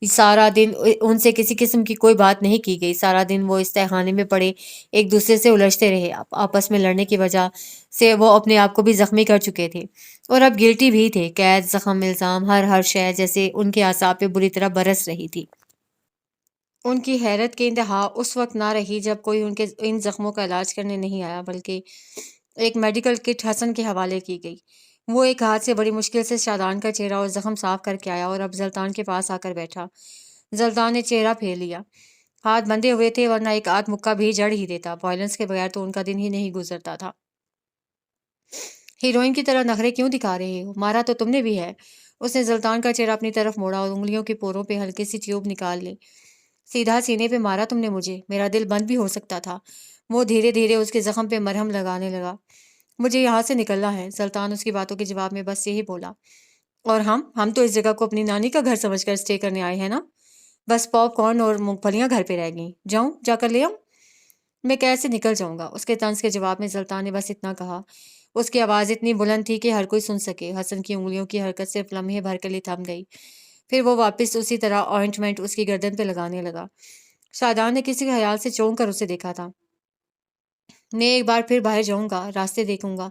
سارا دن ان سے کسی قسم کی کوئی بات نہیں کی گئی۔ سارا دن وہ اس تہہ خانے میں پڑے ایک دوسرے سے الجھتے رہے۔ آپس میں لڑنے کی وجہ سے وہ اپنے آپ کو بھی زخمی کر چکے تھے اور اب گلٹی بھی تھے۔ قید، زخم، الزام، ہر شے جیسے ان کے اعصاب پہ بری طرح برس رہی تھی۔ ان کی حیرت کی انتہا اس وقت نہ رہی جب کوئی ان زخموں کا علاج کرنے نہیں آیا، بلکہ ایک میڈیکل کٹ حسن کے حوالے کی گئی۔ وہ ایک ہاتھ سے بڑی مشکل سے شادان کا چہرہ اور زخم صاف کر کے آیا اور اب زلطان کے پاس آ کر بیٹھا۔ زلطان نے چہرہ پھیر لیا۔ ہاتھ بندھے ہوئے تھے ورنہ ایک آدھ مکہ بھی جڑ ہی دیتا۔ وائلنس کے بغیر تو ان کا دن ہی نہیں گزرتا تھا۔ ہیروئن کی طرح نخرے کیوں دکھا رہے ہو؟ مارا تو تم نے بھی ہے۔ اس نے زلطان کا چہرہ اپنی طرف موڑا اور انگلیوں کے پوروں پہ ہلکی سی ٹیوب نکال لی۔ سیدھا سینے پہ مارا تم نے مجھے، میرا دل بند بھی ہو سکتا تھا۔ وہ دھیرے دھیرے اس کے زخم پہ مرہم لگانے لگا۔ مجھے یہاں سے نکلنا ہے۔ زلطان اس کی باتوں کے جواب میں بس یہی بولا۔ اور ہم تو اس جگہ کو اپنی نانی کا گھر سمجھ کر اسٹے کرنے آئے ہیں نا؟ بس پاپ کارن اور مونگ پھلیاں گھر پہ رہ گئیں، جاؤں جا کر لے آؤں؟ میں کیسے نکل جاؤں گا؟ اس کے طنز کے جواب میں زلطان نے بس اتنا کہا۔ اس کی آواز اتنی بلند تھی کہ ہر کوئی سن سکے۔ حسن کی انگلیوں کی حرکت صرف لمحے بھر کے لیے تھم گئی، پھر وہ واپس اسی طرح آئنٹمنٹ اس کی گردن پہ لگانے لگا۔ شادان نے کسی خیال سے چونک کر اسے دیکھا تھا۔ میں ایک بار پھر باہر جاؤں گا، راستے دیکھوں گا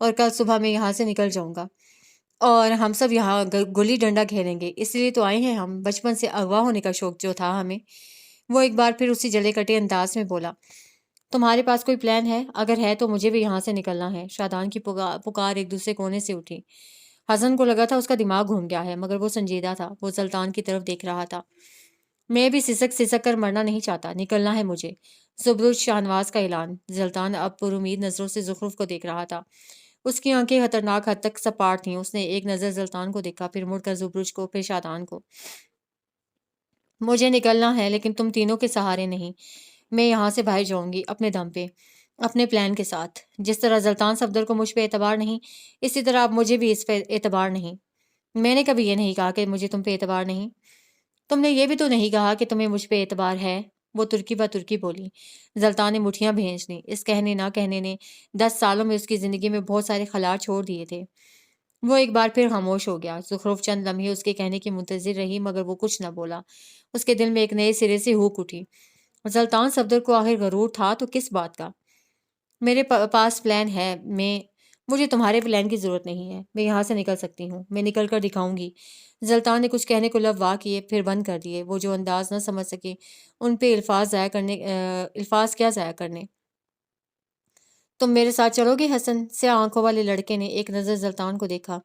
اور کل صبح میں یہاں سے نکل جاؤں گا اور ہم سب یہاں گلی ڈنڈا کھیلیں گے۔ اس لیے تو آئے ہیں ہم، بچپن سے اغوا ہونے کا شوق جو تھا ہمیں۔ وہ ایک بار پھر اسی جلے کٹے انداز میں بولا۔ تمہارے پاس کوئی پلان ہے؟ اگر ہے تو مجھے بھی یہاں سے نکلنا ہے۔ شادان کی پکار ایک دوسرے کونے سے اٹھی۔ حسن کو لگا تھا اس کا دماغ گھوم گیا ہے مگر وہ سنجیدہ تھا۔ وہ زلطان کی طرف دیکھ رہا تھا۔ میں بھی سسک کر مرنا نہیں چاہتا، نکلنا ہے مجھے۔ زبروج شاہنواز کا اعلان۔ زلطان اب پر امید نظروں سے زخرف کو دیکھ رہا تھا۔ اس کی آنکھیں خطرناک حد تک سپاٹ تھیں۔ اس نے ایک نظر زلطان کو دیکھا، پھر مڑ کر زبرج کو، پھر شادان کو۔ مجھے نکلنا ہے لیکن تم تینوں کے سہارے نہیں۔ میں یہاں سے باہر جاؤں گی اپنے دم پہ، اپنے پلان کے ساتھ۔ جس طرح زلطان صفدر کو مجھ پہ اعتبار نہیں، اسی طرح اب مجھے بھی اس پہ اعتبار نہیں۔ میں نے کبھی یہ نہیں کہا کہ مجھے تم پہ اعتبار نہیں۔ تم نے یہ بھی تو نہیں کہا کہ تمہیں مجھ پہ اعتبار ہے۔ وہ ترکی بہ ترکی بولی۔ زلطان نے مٹھیاں بھینچ لیں۔ اس کہنے نہ کہنے نے 10 سالوں میں اس کی زندگی میں بہت سارے خلا چھوڑ دیے تھے۔ وہ ایک بار پھر خاموش ہو گیا۔ زخرف چند لمحے اس کے کہنے کی منتظر رہی مگر وہ کچھ نہ بولا۔ اس کے دل میں ایک نئے سرے سے ہوک اٹھی۔ زلطان صفدر کو آخر غرور تھا تو کس بات کا؟ میرے پاس پلان ہے، مجھے تمہارے پلان کی ضرورت نہیں ہے۔ میں یہاں سے نکل سکتی ہوں، میں نکل کر دکھاؤں گی۔ زلطان نے کچھ کہنے کو لب وا کیے، پھر بند کر دیے۔ وہ جو انداز نہ سمجھ سکے ان پہ الفاظ کیا ضائع کرنے۔ تم میرے ساتھ چلو گے حسن؟ سیاہ آنکھوں والے لڑکے نے ایک نظر زلطان کو دیکھا،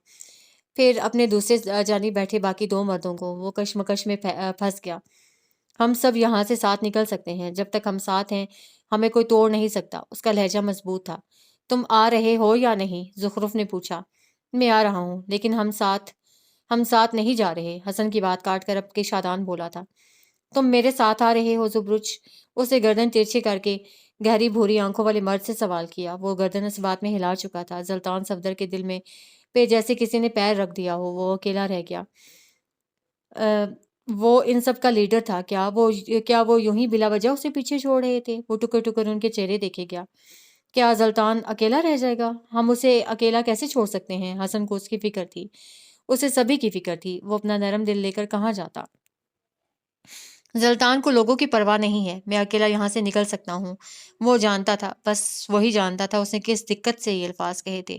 پھر اپنے دوسرے جانب بیٹھے باقی 2 مردوں کو۔ وہ کشمکش میں پھنس گیا۔ ہم سب یہاں سے ساتھ نکل سکتے ہیں، جب تک ہم ساتھ ہیں ہمیں کوئی توڑ نہیں سکتا۔ اس کا لہجہ مضبوط تھا۔ تم آ رہے ہو یا نہیں؟ زخرف نے پوچھا۔ میں آ رہا ہوں لیکن ہم ساتھ نہیں جا رہے۔ حسن کی بات کاٹ کر اب کے شادان بولا تھا۔ تم میرے ساتھ آ رہے ہو زبرج؟ اسے گردن ترچھی کر کے گہری بھوری آنکھوں والے مرد سے سوال کیا۔ وہ گردن اس بات میں ہلا چکا تھا۔ زلطان صفدر کے دل میں پہ جیسے کسی نے پیر رکھ دیا ہو۔ وہ اکیلا رہ گیا۔ وہ ان سب کا لیڈر تھا۔ کیا وہ یوں ہی بلا وجہ اسے پیچھے چھوڑ رہے تھے؟ وہ ٹکر ٹکر ان کے چہرے دیکھے گیا۔ کیا زلطان اکیلا رہ جائے گا؟ ہم اسے اکیلا کیسے چھوڑ سکتے ہیں؟ حسن کو اس کی فکر تھی، اسے سبھی کی فکر تھی۔ وہ اپنا نرم دل لے کر کہاں جاتا؟ زلطان کو لوگوں کی پرواہ نہیں ہے۔ میں اکیلا یہاں سے نکل سکتا ہوں۔ وہ جانتا تھا، بس وہی جانتا تھا اس نے کس دقت سے یہ الفاظ کہے تھے۔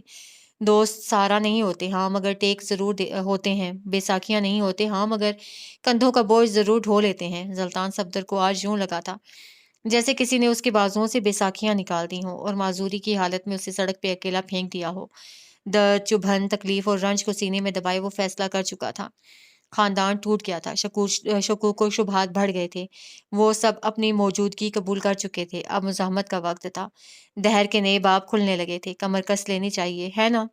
دوست سہارا نہیں ہوتے ہاں مگر ٹیک ضرور ہوتے ہیں۔ بے ساکھیاں نہیں ہوتے ہاں مگر کندھوں کا بوجھ ضرور ڈھو لیتے ہیں۔ زلطان صفدر کو آج یوں لگا تھا جیسے کسی نے اس کے بازوؤں سے بے ساکھیاں نکال دی ہوں اور معذوری کی حالت میں اسے سڑک پہ اکیلا پھینک دیا ہو۔ درد، چبھن، تکلیف اور رنج کو سینے میں دبائے وہ فیصلہ کر چکا تھا۔ خاندان ٹوٹ گیا تھا، شکوک و شبہات بڑھ گئے تھے۔ وہ سب اپنی موجودگی قبول کر چکے تھے۔ اب مزاحمت کا وقت تھا۔ دہر کے نئے باب کھلنے لگے تھے۔ کمر کس لینی چاہیے، ہے نا؟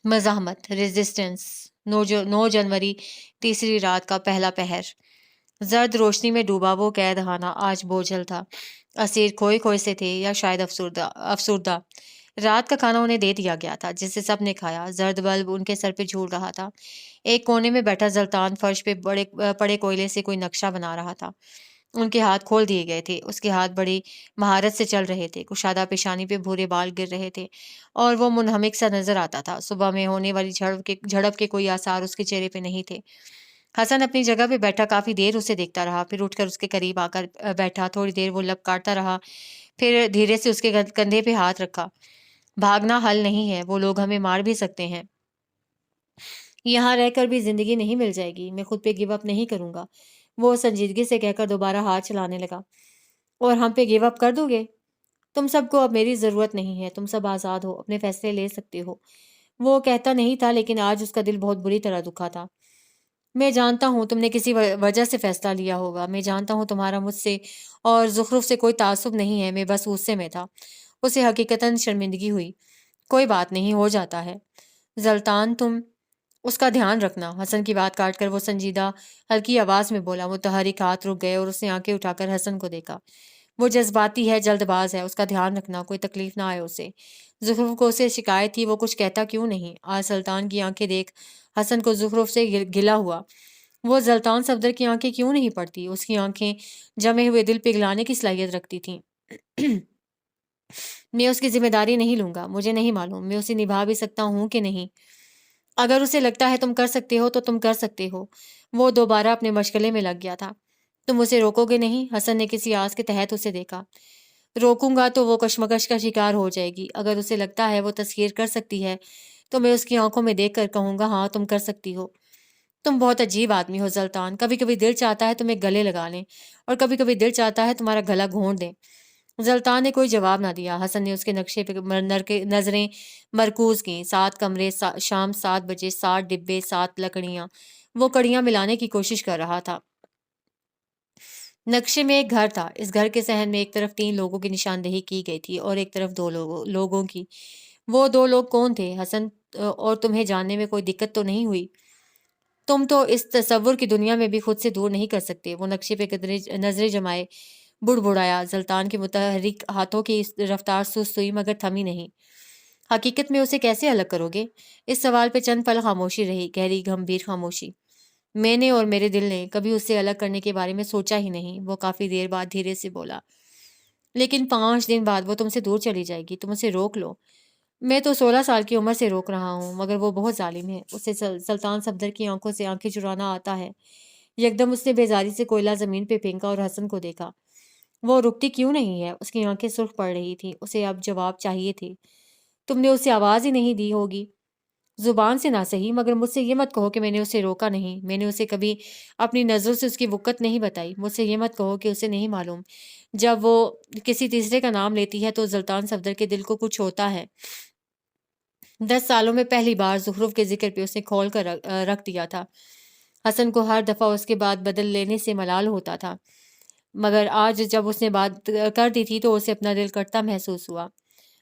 مزاحمت، ریزسٹنس۔ 9 جنوری، تیسری رات کا پہلا پہر۔ زرد روشنی میں ڈوبا وہ قید خانہ آج بوجھل تھا۔ اسیر کھوئے کھوئے سے تھے یا شاید افسردہ۔ رات کا کھانا انہیں دے دیا گیا تھا جسے سب نے کھایا۔ زرد بلب ان کے سر پہ جھول رہا تھا۔ ایک کونے میں بیٹھا زلطان فرش پہ پڑے کوئلے سے کوئی نقشہ بنا رہا تھا۔ ان کے ہاتھ کھول دیے گئے تھے۔ اس کے ہاتھ بڑی مہارت سے چل رہے تھے۔ کشادہ پیشانی پہ بھورے بال گر رہے تھے اور وہ منہمک سا نظر آتا تھا۔ صبح میں ہونے والی جھڑپ کے کوئی آثار اس کے چہرے پہ نہیں تھے۔ حسن اپنی جگہ پہ بیٹھا کافی دیر اسے دیکھتا رہا، پھر اٹھ کر اس کے قریب آ کر بیٹھا۔ تھوڑی دیر وہ لب کاٹتا رہا، پھر دھیرے سے اس کے کندھے پہ ہاتھ رکھا۔ بھاگنا حل نہیں ہے، وہ لوگ ہمیں مار بھی سکتے ہیں۔ یہاں رہ کر بھی زندگی نہیں مل جائے گی۔ میں خود پہ گیو اپ نہیں کروں گا، وہ سنجیدگی سے کہہ کر دوبارہ ہاتھ چلانے لگا۔ اور ہم پہ گیو اپ کر دو گے؟ تم سب کو اب میری ضرورت نہیں ہے، تم سب آزاد ہو، اپنے فیصلے لے سکتے ہو۔ وہ کہتا نہیں تھا لیکن آج اس کا دل بہت بری طرح دکھا تھا۔ میں جانتا ہوں تم نے کسی وجہ سے فیصلہ لیا ہوگا۔ میں جانتا ہوں تمہارا مجھ سے اور زخرف سے کوئی تعصب نہیں ہے۔ میں بس غصے میں تھا۔ اسے حقیقتاً شرمندگی ہوئی۔ کوئی بات نہیں، ہو جاتا ہے۔ زلطان تم اس کا دھیان رکھنا۔ حسن کی بات کاٹ کر وہ سنجیدہ ہلکی آواز میں بولا۔ متحرک ہاتھ رک گئے اور اس نے آنکھیں اٹھا کر حسن کو دیکھا۔ وہ جذباتی ہے، جلد باز ہے، اس کا دھیان رکھنا، کوئی تکلیف نہ آئے اسے۔ زخرف کو اسے شکایت تھی، وہ کچھ کہتا کیوں نہیں؟ آج سلطان کی آنکھیں دیکھ حسن کو زخرف سے گلا ہوا۔ وہ زلطان صفدر کی آنکھیں کیوں نہیں پڑتی؟ اس کی آنکھیں جمے ہوئے دل پگھلانے کی صلاحیت رکھتی تھیں۔ میں اس کی ذمہ داری نہیں لوں گا، مجھے نہیں معلوم میں اسے نبھا بھی سکتا ہوں کہ نہیں۔ اگر اسے لگتا ہے تم کر سکتے ہو تو تم کر سکتے ہو۔ وہ دوبارہ اپنے مشغلے میں لگ گیا تھا۔ تم اسے روکو گے نہیں؟ حسن نے کسی آس کے تحت اسے دیکھا۔ روکوں گا تو وہ کشمکش کا شکار ہو جائے گی۔ اگر اسے لگتا ہے وہ تسخیر کر سکتی ہے تو میں اس کی آنکھوں میں دیکھ کر کہوں گا ہاں تم کر سکتی ہو۔ تم بہت عجیب آدمی ہو زلطان، کبھی کبھی دل چاہتا ہے تمہیں گلے لگا لیں اور کبھی کبھی دل چاہتا ہے تمہارا گلا گھونٹ دیں۔ زلطان نے کوئی جواب نہ دیا۔ حسن نے اس کے نقشے پہ نظریں مرکوز کیں۔ 7 کمرے، شام 7 بجے، 7 ڈبے، 7 لکڑیاں۔ وہ کڑیاں ملانے کی کوشش کر رہا تھا۔ نقشے میں ایک گھر تھا۔ اس گھر کے صحن میں ایک طرف 3 لوگوں کی نشاندہی کی گئی تھی اور ایک طرف 2 لوگوں کی۔ وہ دو لوگ کون تھے حسن؟ اور تمہیں جاننے میں کوئی دقت تو نہیں ہوئی؟ تم تو اس تصور کی دنیا میں بھی خود سے دور نہیں کر سکتے۔ وہ نقشے پہ نظریں جمائے بڑبڑایا۔ سلطان کے متحرک ہاتھوں کی اس رفتار سست ہوئی مگر تھمی نہیں۔ حقیقت میں اسے کیسے الگ کرو گے؟ اس سوال پہ چند پل خاموشی رہی، گہری گمبھیر خاموشی۔ میں نے اور میرے دل نے کبھی اسے الگ کرنے کے بارے میں سوچا ہی نہیں۔ وہ کافی دیر بعد دھیرے سے بولا، لیکن 5 دن بعد وہ تم سے دور چلی جائے گی، تم اسے روک لو۔ میں تو 16 سال کی عمر سے روک رہا ہوں، مگر وہ بہت ظالم ہے۔ اسے سلطان صفدر کی آنکھوں سے آنکھیں چرانا آتا ہے۔ یکدم اس نے بیزاری سے کوئلہ زمین پہ پھینکا اور حسن کو دیکھا۔ وہ رکتی کیوں نہیں ہے؟ اس کی آنکھیں سرخ پڑ رہی تھیں۔ اسے اب جواب چاہیے تھے۔ تم نے اسے آواز ہی نہیں دی ہوگی۔ زبان سے نہ سہی، مگر مجھ سے یہ مت کہو کہ میں نے اسے روکا نہیں۔ میں نے اسے کبھی اپنی نظروں سے اس کی وقت نہیں بتائی۔ مجھ سے یہ مت کہو کہ اسے نہیں معلوم جب وہ کسی تیسرے کا نام لیتی ہے تو سلطان صفدر کے دل کو کچھ ہوتا ہے۔ 10 سالوں میں پہلی بار زخرف کے ذکر پہ اس نے کھول کر رکھ دیا تھا۔ حسن کو ہر دفعہ اس کے بعد بدل لینے سے ملال ہوتا تھا، مگر آج جب اس نے بات کر دی تھی تو اسے اپنا دل کٹتا محسوس ہوا۔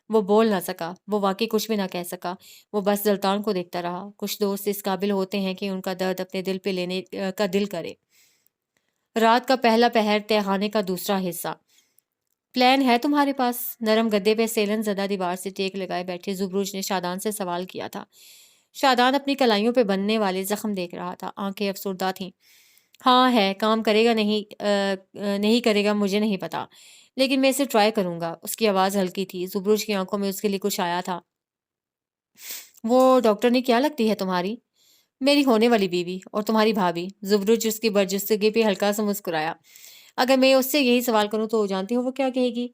وہ بول نہ سکا، وہ واقعی کچھ بھی نہ کہہ سکا۔ وہ بس سلطان کو دیکھتا رہا۔ کچھ دوست اس قابل ہوتے ہیں کہ ان کا درد اپنے دل پہ لینے کا دل کرے۔ رات کا پہلا پہر، تہخانے کا دوسرا حصہ۔ پلان ہے تمہارے پاس؟ نرم گدے پہ سیلن زدہ دیوار سے ٹیک لگائے بیٹھے زبروج نے شادان سے سوال کیا تھا۔ شادان اپنی کلائیوں پہ بننے والے زخم دیکھ رہا تھا، آنکھیں افسردہ تھیں۔ ہاں ہے، کام کرے گا نہیں کرے گا مجھے نہیں پتا، لیکن میں اسے ٹرائی کروں گا۔ اس کی آواز ہلکی تھی، زبروج کی آنکھوں میں اس کے لیے کچھ آیا تھا۔ وہ ڈاکٹر نے کیا لگتی ہے تمہاری؟ میری ہونے والی بیوی اور تمہاری بھابھی۔ زبروج اس کی برجستگی پہ ہلکا سا مسکرایا۔ اگر میں اس سے یہی سوال کروں تو جانتی ہو وہ کیا کہے گی؟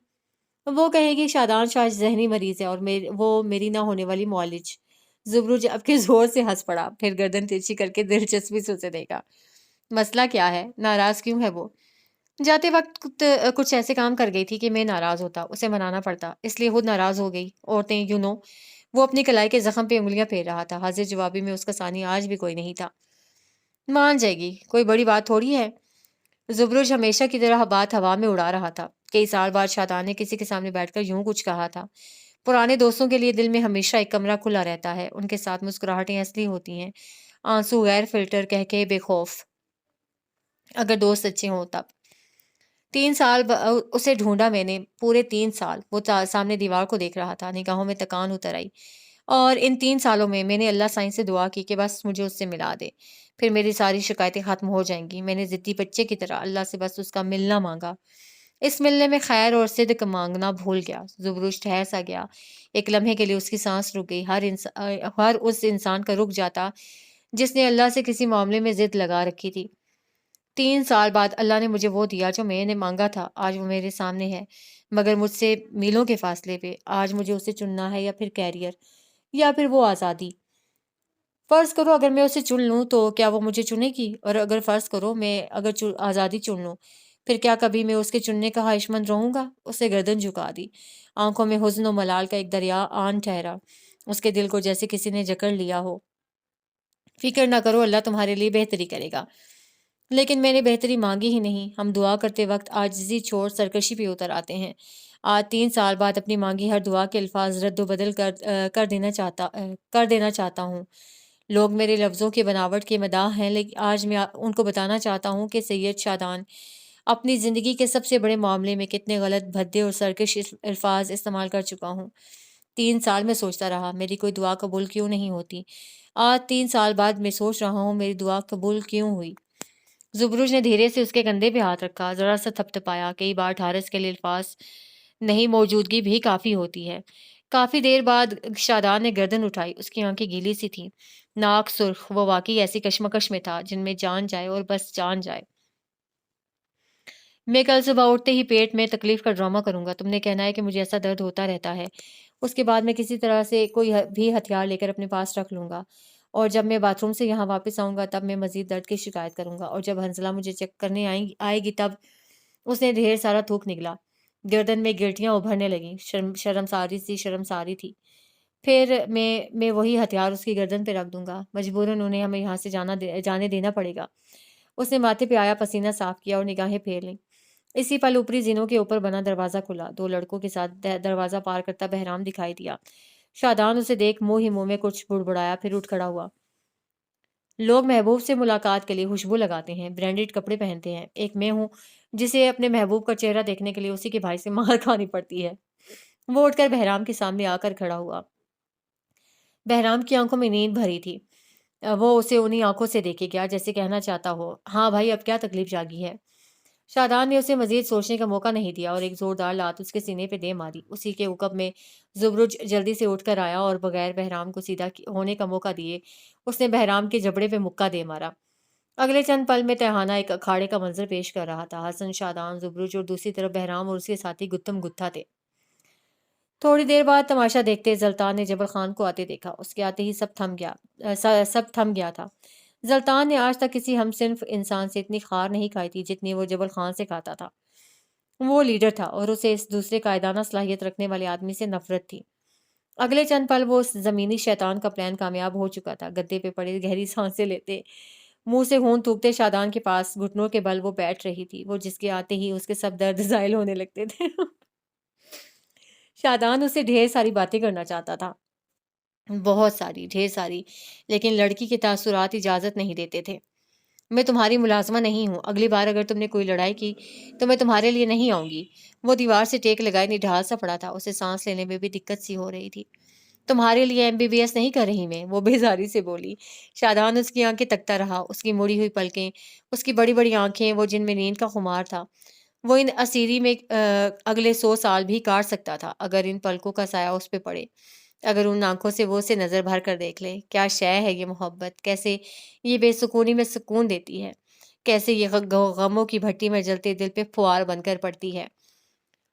وہ کہے گی شادان شاہ ذہنی مریض ہے اور وہ میری نہ ہونے والی معالج۔ زبروج اب کے زور سے ہنس پڑا، پھر گردن ترچھی کر کے دلچسپی سے اسے دیکھا۔ مسئلہ کیا ہے؟ ناراض کیوں ہے وہ؟ جاتے وقت کچھ ایسے کام کر گئی تھی کہ میں ناراض ہوتا، اسے منانا پڑتا، اس لیے خود ناراض ہو گئی۔ عورتیں وہ اپنی کلائی کے زخم پہ انگلیاں پھیر رہا تھا۔ حاضر جوابی میں اس کا ثانی آج بھی کوئی نہیں تھا۔ مان جائے گی، کوئی بڑی بات تھوڑی ہے۔ زبروج ہمیشہ کی طرح بات ہوا میں اڑا رہا تھا۔ کئی سال بعد شادان نے کسی کے سامنے بیٹھ کر یوں کچھ کہا تھا۔ پرانے دوستوں کے لیے دل میں ہمیشہ ایک کمرہ کھلا رہتا ہے، ان کے ساتھ مسکراہٹیں اصلی ہوتی ہیں، آنسو غیر فلٹر، کہہ کے بے خوف، اگر دوست اچھے ہوں تب۔ 3 سال اسے ڈھونڈا میں نے، پورے 3 سال۔ وہ سامنے دیوار کو دیکھ رہا تھا، نگاہوں میں تکان اتر آئی۔ اور ان 3 سالوں میں نے اللہ سائیں سے دعا کی کہ بس مجھے اس سے ملا دے، پھر میری ساری شکایتیں ختم ہو جائیں گی۔ میں نے ضدی بچے کی طرح اللہ سے بس اس کا ملنا مانگا۔ اس ملنے میں خیر اور صدق مانگنا بھول گیا۔ زبروج ٹھہر سا گیا۔ ایک لمحے کے لیے اس کی سانس رک گئی۔ ہر اس انسان کا رک جاتا جس نے اللہ سے کسی معاملے میں ضد لگا رکھی تھی۔ 3 سال بعد اللہ نے مجھے وہ دیا جو میں نے مانگا تھا۔ آج وہ میرے سامنے ہے، مگر مجھ سے میلوں کے فاصلے پہ۔ آج مجھے اسے چننا ہے، یا پھر کیریئر، یا پھر وہ آزادی۔ فرض کرو اگر میں اسے چن لوں تو کیا وہ مجھے چنے گی؟ اور اگر فرض کرو میں اگر آزادی چن لوں، پھر کیا کبھی میں اس کے چننے کا خواہش مند رہوں گا؟ اس نے گردن جھکا دی۔ آنکھوں میں حزن و ملال کا ایک دریا آن ٹھہرا، اس کے دل کو جیسے کسی نے جکڑ لیا ہو۔ فکر نہ کرو، اللہ تمہارے لیے بہتری کرے گا۔ لیکن میں نے بہتری مانگی ہی نہیں۔ ہم دعا کرتے وقت عاجزی چھوڑ سرکشی پہ اتر آتے ہیں۔ آج 3 سال بعد اپنی مانگی ہر دعا کے الفاظ رد و بدل کر دینا چاہتا ہوں۔ لوگ میرے لفظوں کی بناوٹ کے مداح ہیں، لیکن آج میں ان کو بتانا چاہتا ہوں کہ سید شادان اپنی زندگی کے سب سے بڑے معاملے میں کتنے غلط، بھدے اور سرکش الفاظ استعمال کر چکا ہوں۔ 3 سال میں سوچتا رہا میری کوئی دعا قبول کیوں نہیں ہوتی۔ آج 3 سال بعد میں سوچ رہا ہوں میری دعا قبول کیوں ہوئی۔ زبروج نے دھیرے سے اس کے کندھے پہ ہاتھ رکھا، ذرا سا تھپتھپایا۔ کئی بار ٹھارس کے لیے الفاظ نہیں موجودگی بھی کافی ہوتی ہے۔ کافی دیر بعد شادان نے گردن اٹھائی، اس کی آنکھیں گیلی سی تھیں، ناک سرخ۔ وہ واقعی ایسی کشمکش میں تھا جن میں جان جائے اور بس جان جائے۔ میں کل صبح اٹھتے ہی پیٹ میں تکلیف کا ڈرامہ کروں گا۔ تم نے کہنا ہے کہ مجھے ایسا درد ہوتا رہتا ہے، اس کے بعد میں کسی طرح سے کوئی بھی ہتھیار لے کر اپنے پاس رکھ لوں گا، اور جب میں باتھ روم سے یہاں واپس آؤں گا تب میں مزید درد کی شکایت کروں گا، اور جب حنزلہ مجھے چیک کرنے آئے گی تب۔ اس نے ڈھیر سارا تھوک نگلا، گردن میں گرٹیاں ابھرنے لگیں، شرمساری تھی۔ پھر میں وہی ہتھیار اس کی گردن پہ رکھ دوں گا، مجبوراً انہیں ہمیں یہاں سے جانے دینا پڑے گا۔ اس نے ماتھے پہ آیا پسینہ صاف کیا اور نگاہیں پھیر لیں۔ اسی پل اوپری زینوں کے اوپر بنا دروازہ کھلا، 2 لڑکوں کے ساتھ دروازہ پار کرتا بہرام دکھائی دیا۔ شادان اسے دیکھ منہ ہی منہ میں کچھ بڑبڑایا، پھر اٹھ کھڑا ہوا۔ لوگ محبوب سے ملاقات کے لیے خوشبو لگاتے ہیں، برانڈڈ کپڑے پہنتے ہیں، ایک میں ہوں جسے اپنے محبوب کا چہرہ دیکھنے کے لیے اسی کے بھائی سے مار کھانی پڑتی ہے۔ وہ اٹھ کر بہرام کے سامنے آ کر کھڑا ہوا۔ بہرام کی آنکھوں میں نیند بھری تھی۔ وہ اسے انہی آنکھوں سے دیکھے گیا جیسے کہنا چاہتا ہو، ہاں بھائی اب کیا تکلیف جاگی ہے؟ شادان نے اسے مزید سوچنے کا موقع نہیں دیا اور ایک زوردار لات اس کے سینے پہ دے ماری۔ اسی کے عقب میں زبرج جلدی سے اٹھ کر آیا اور بغیر بہرام کو سیدھا ہونے کا موقع دیے اس نے بہرام کے جبڑے پہ مکہ دے مارا۔ اگلے چند پل میں تہانہ ایک اکھاڑے کا منظر پیش کر رہا تھا۔ حسن، شادان، زبرج اور دوسری طرف بہرام اور اس کے ساتھی گتم گتھا تھے۔ تھوڑی دیر بعد تماشا دیکھتے زلطان نے جبل خان کو آتے دیکھا۔ اس کے آتے ہی سب تھم گیا تھا۔ زلطان نے آج تک کسی ہم صنف انسان سے اتنی خار نہیں کھائی تھی جتنی وہ جبل خان سے کھاتا تھا۔ وہ لیڈر تھا اور اسے اس دوسرے قائدانہ صلاحیت رکھنے والے آدمی سے نفرت تھی۔ اگلے چند پل وہ اس زمینی شیطان کا پلان کامیاب ہو چکا تھا۔ گدے پہ پڑے گہری سانسیں لیتے، منہ سے خون تھوکتے شادان کے پاس گھٹنوں کے بل وہ بیٹھ رہی تھی۔ وہ جس کے آتے ہی اس کے سب درد زائل ہونے لگتے تھے۔ شادان اسے ڈھیر ساری باتیں کرنا چاہتا تھا، بہت ساری، ڈھیر ساری، لیکن لڑکی کے تاثرات اجازت نہیں دیتے تھے۔ میں تمہاری ملازمہ نہیں ہوں، اگلی بار اگر تم نے کوئی لڑائی کی تو میں تمہارے لیے نہیں آؤں گی۔ وہ دیوار سے ٹیک لگائے نڈھال سا پڑا تھا، اسے سانس لینے میں بھی دقت سی ہو رہی تھی۔ تمہارے لیے MBBS نہیں کر رہی میں، وہ بیزاری سے بولی۔ شادان اس کی آنکھیں تکتا رہا، اس کی مڑی ہوئی پلکیں، اس کی بڑی بڑی آنکھیں، وہ جن میں نیند کا خمار تھا۔ وہ ان اسیری میں اگلے 100 سال بھی کاٹ سکتا تھا اگر ان پلکوں کا سایہ اس پہ پڑے، اگر ان آنکھوں سے وہ اسے نظر بھر کر دیکھ لے۔ کیا شے ہے یہ محبت، کیسے یہ بے سکونی میں سکون دیتی ہے، کیسے یہ غموں کی بھٹی میں جلتے دل پہ پھوار بن کر پڑتی ہے۔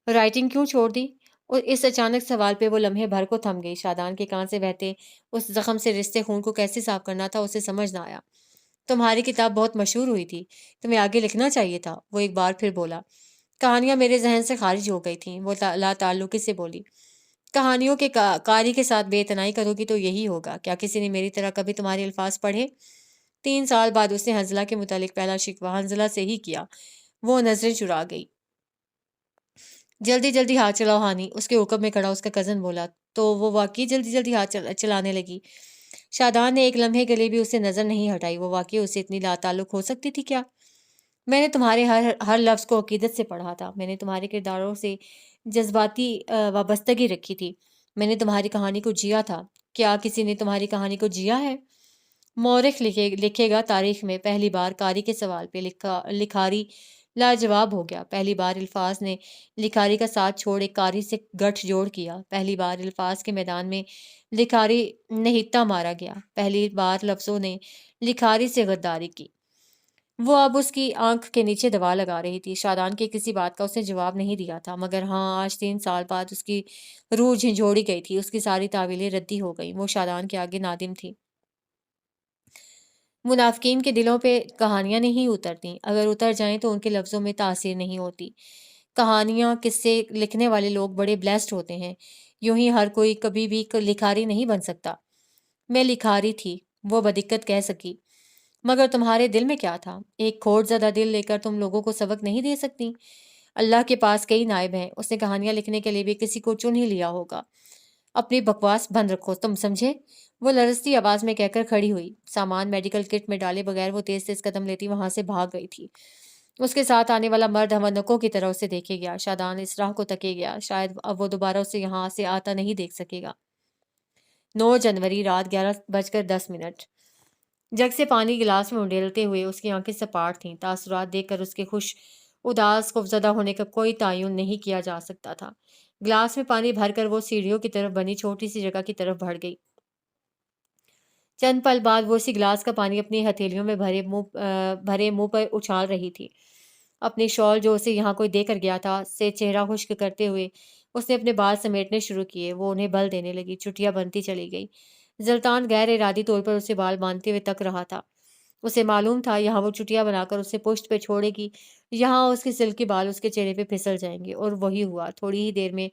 رائٹنگ کیوں چھوڑ دی؟ اور اس اچانک سوال پہ وہ لمحے بھر کو تھم گئی۔ شادان کے کان سے بہتے اس زخم سے رشتے خون کو کیسے صاف کرنا تھا اسے سمجھ نہ آیا۔ تمہاری کتاب بہت مشہور ہوئی تھی، تمہیں آگے لکھنا چاہیے تھا، وہ ایک بار پھر بولا۔ کہانیاں میرے ذہن سے خارج ہو گئی تھیں، وہ لا تعلقی سے بولی۔ کہانیوں کے قاری کے ساتھ بے اعتنائی کرو گی تو یہی ہوگا۔ کیا کسی نے میری طرح کبھی تمہارے الفاظ پڑھے؟ 3 سال بعد اس نے حنزلہ کے متعلق پہلا شکوہ حنزلہ سے ہی کیا۔ وہ نظریں چرا گئی۔ جلدی جلدی ہاتھ چلاؤ ہانی، اس کے عقب میں کھڑا اس کا کزن بولا۔ تو وہ واقعی جلدی جلدی ہاتھ چلانے لگی؟ شادان نے ایک لمحے کے لیے بھی اسے نظر نہیں ہٹائی۔ وہ واقعی اسے اتنی لا تعلق ہو سکتی تھی کیا؟ میں نے تمہارے ہر لفظ کو عقیدت سے پڑھا تھا، میں نے تمہارے کرداروں سے جذباتی وابستگی رکھی تھی، میں نے تمہاری کہانی کو جیا تھا۔ کیا کسی نے تمہاری کہانی کو جیا ہے؟ مورخ لکھے گا تاریخ میں پہلی بار کاری کے سوال پہ لکھاری لاجواب ہو گیا۔ پہلی بار الفاظ نے لکھاری کا ساتھ چھوڑ ایک کاری سے گٹھ جوڑ کیا۔ پہلی بار الفاظ کے میدان میں لکھاری نہتہ مارا گیا۔ پہلی بار لفظوں نے لکھاری سے غداری کی۔ وہ اب اس کی آنکھ کے نیچے دوا لگا رہی تھی۔ شادان کے کسی بات کا اس نے جواب نہیں دیا تھا، مگر ہاں آج 3 سال بعد اس کی روح جھنجھوڑی گئی تھی، اس کی ساری تعویلیں ردی ہو گئیں۔ وہ شادان کے آگے نادم تھی۔ منافقین کے دلوں پہ کہانیاں نہیں اترتی، اگر اتر جائیں تو ان کے لفظوں میں تاثیر نہیں ہوتی۔ کہانیاں، قصے لکھنے والے لوگ بڑے بلیسڈ ہوتے ہیں، یوں ہی ہر کوئی کبھی بھی لکھاری نہیں بن سکتا۔ میں لکھاری تھی، وہ بدقت کہہ سکی، مگر تمہارے دل میں کیا تھا؟ ایک کھوٹ زدہ دل لے کر تم لوگوں کو سبق نہیں دے سکتی؟ اللہ کے پاس کئی نائب ہیں، اس نے کہانیاں لکھنے کے لیے بھی کسی کو چن ہی لیا ہوگا۔ اپنی بکواس بند رکھو، تم سمجھے؟ وہ لرزتی آواز میں کہہ کر کھڑی ہوئی۔ سامان میڈیکل کٹ میں ڈالے بغیر وہ تیز تیز قدم لیتی وہاں سے بھاگ گئی تھی۔ اس کے ساتھ آنے والا مرد ہمنکوں کی طرح اسے دیکھے گیا۔ شادان اس راہ کو تکے گیا، شاید اب وہ دوبارہ اسے یہاں سے آتا نہیں دیکھ سکے گا۔ 9 جنوری رات 11:10۔ جگ سے پانی گلاس میں انڈیلتے ہوئے اس کی آنکھیں سپاٹ تھیں۔ تاثرات دیکھ کر اس کے خوش اداس خوفزدہ ہونے کا کوئی تعین نہیں کیا جا سکتا تھا۔ گلاس میں پانی بھر کر وہ سیڑھیوں کی طرف بنی چھوٹی سی جگہ کی طرف بڑھ گئی۔ چند پل بعد وہ اسی گلاس کا پانی اپنی ہتھیلیوں میں بھرے منہ پر اچھال رہی تھی۔ اپنی شال جو اسے یہاں کوئی دے کر گیا تھا سے چہرہ خشک کرتے ہوئے اس نے اپنے بال سمیٹنے شروع کیے۔ وہ انہیں بل دینے لگی، چٹیاں بنتی چلی گئی۔ زلطان غیر ارادی طور پر اسے بال باندھتے ہوئے تک رہا تھا۔ اسے معلوم تھا یہاں وہ چٹیاں بنا کر اسے پشت پہ چھوڑے گی، یہاں اس کے سلکی بال اس کے چہرے پہ پھسل جائیں گے، اور وہی ہوا۔ تھوڑی ہی دیر میں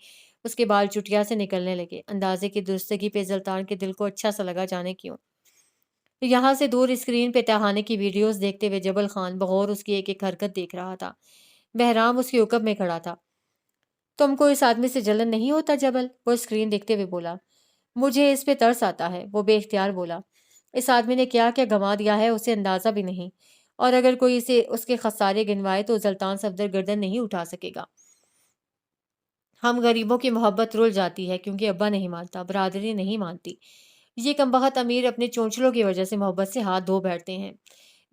اس کے بال چٹیا سے نکلنے لگے۔ اندازے کی درستگی پہ زلطان کے دل کو اچھا سا لگا، جانے کیوں۔ یہاں سے دور اسکرین پہ تہانے کی ویڈیوز دیکھتے ہوئے جبل خان بغور اس کی ایک ایک حرکت دیکھ رہا تھا۔ بہرام اس کے عقب میں کھڑا تھا۔ تم کو اس آدمی سے جلن نہیں ہوتا جبل؟ وہ اسکرین دیکھتے ہوئے بولا۔ مجھے اس پہ ترس آتا ہے، وہ بے اختیار بولا۔ اس آدمی نے کیا کیا گنوا دیا ہے اسے اندازہ بھی نہیں، اور اگر کوئی اسے اس کے خسارے گنوائے تو سلطان صفدر گردن نہیں اٹھا سکے گا۔ ہم غریبوں کی محبت رول جاتی ہے کیونکہ ابا نہیں مانتا، برادری نہیں مانتی۔ یہ کمبخت امیر اپنے چونچلوں کی وجہ سے محبت سے ہاتھ دھو بیٹھتے ہیں۔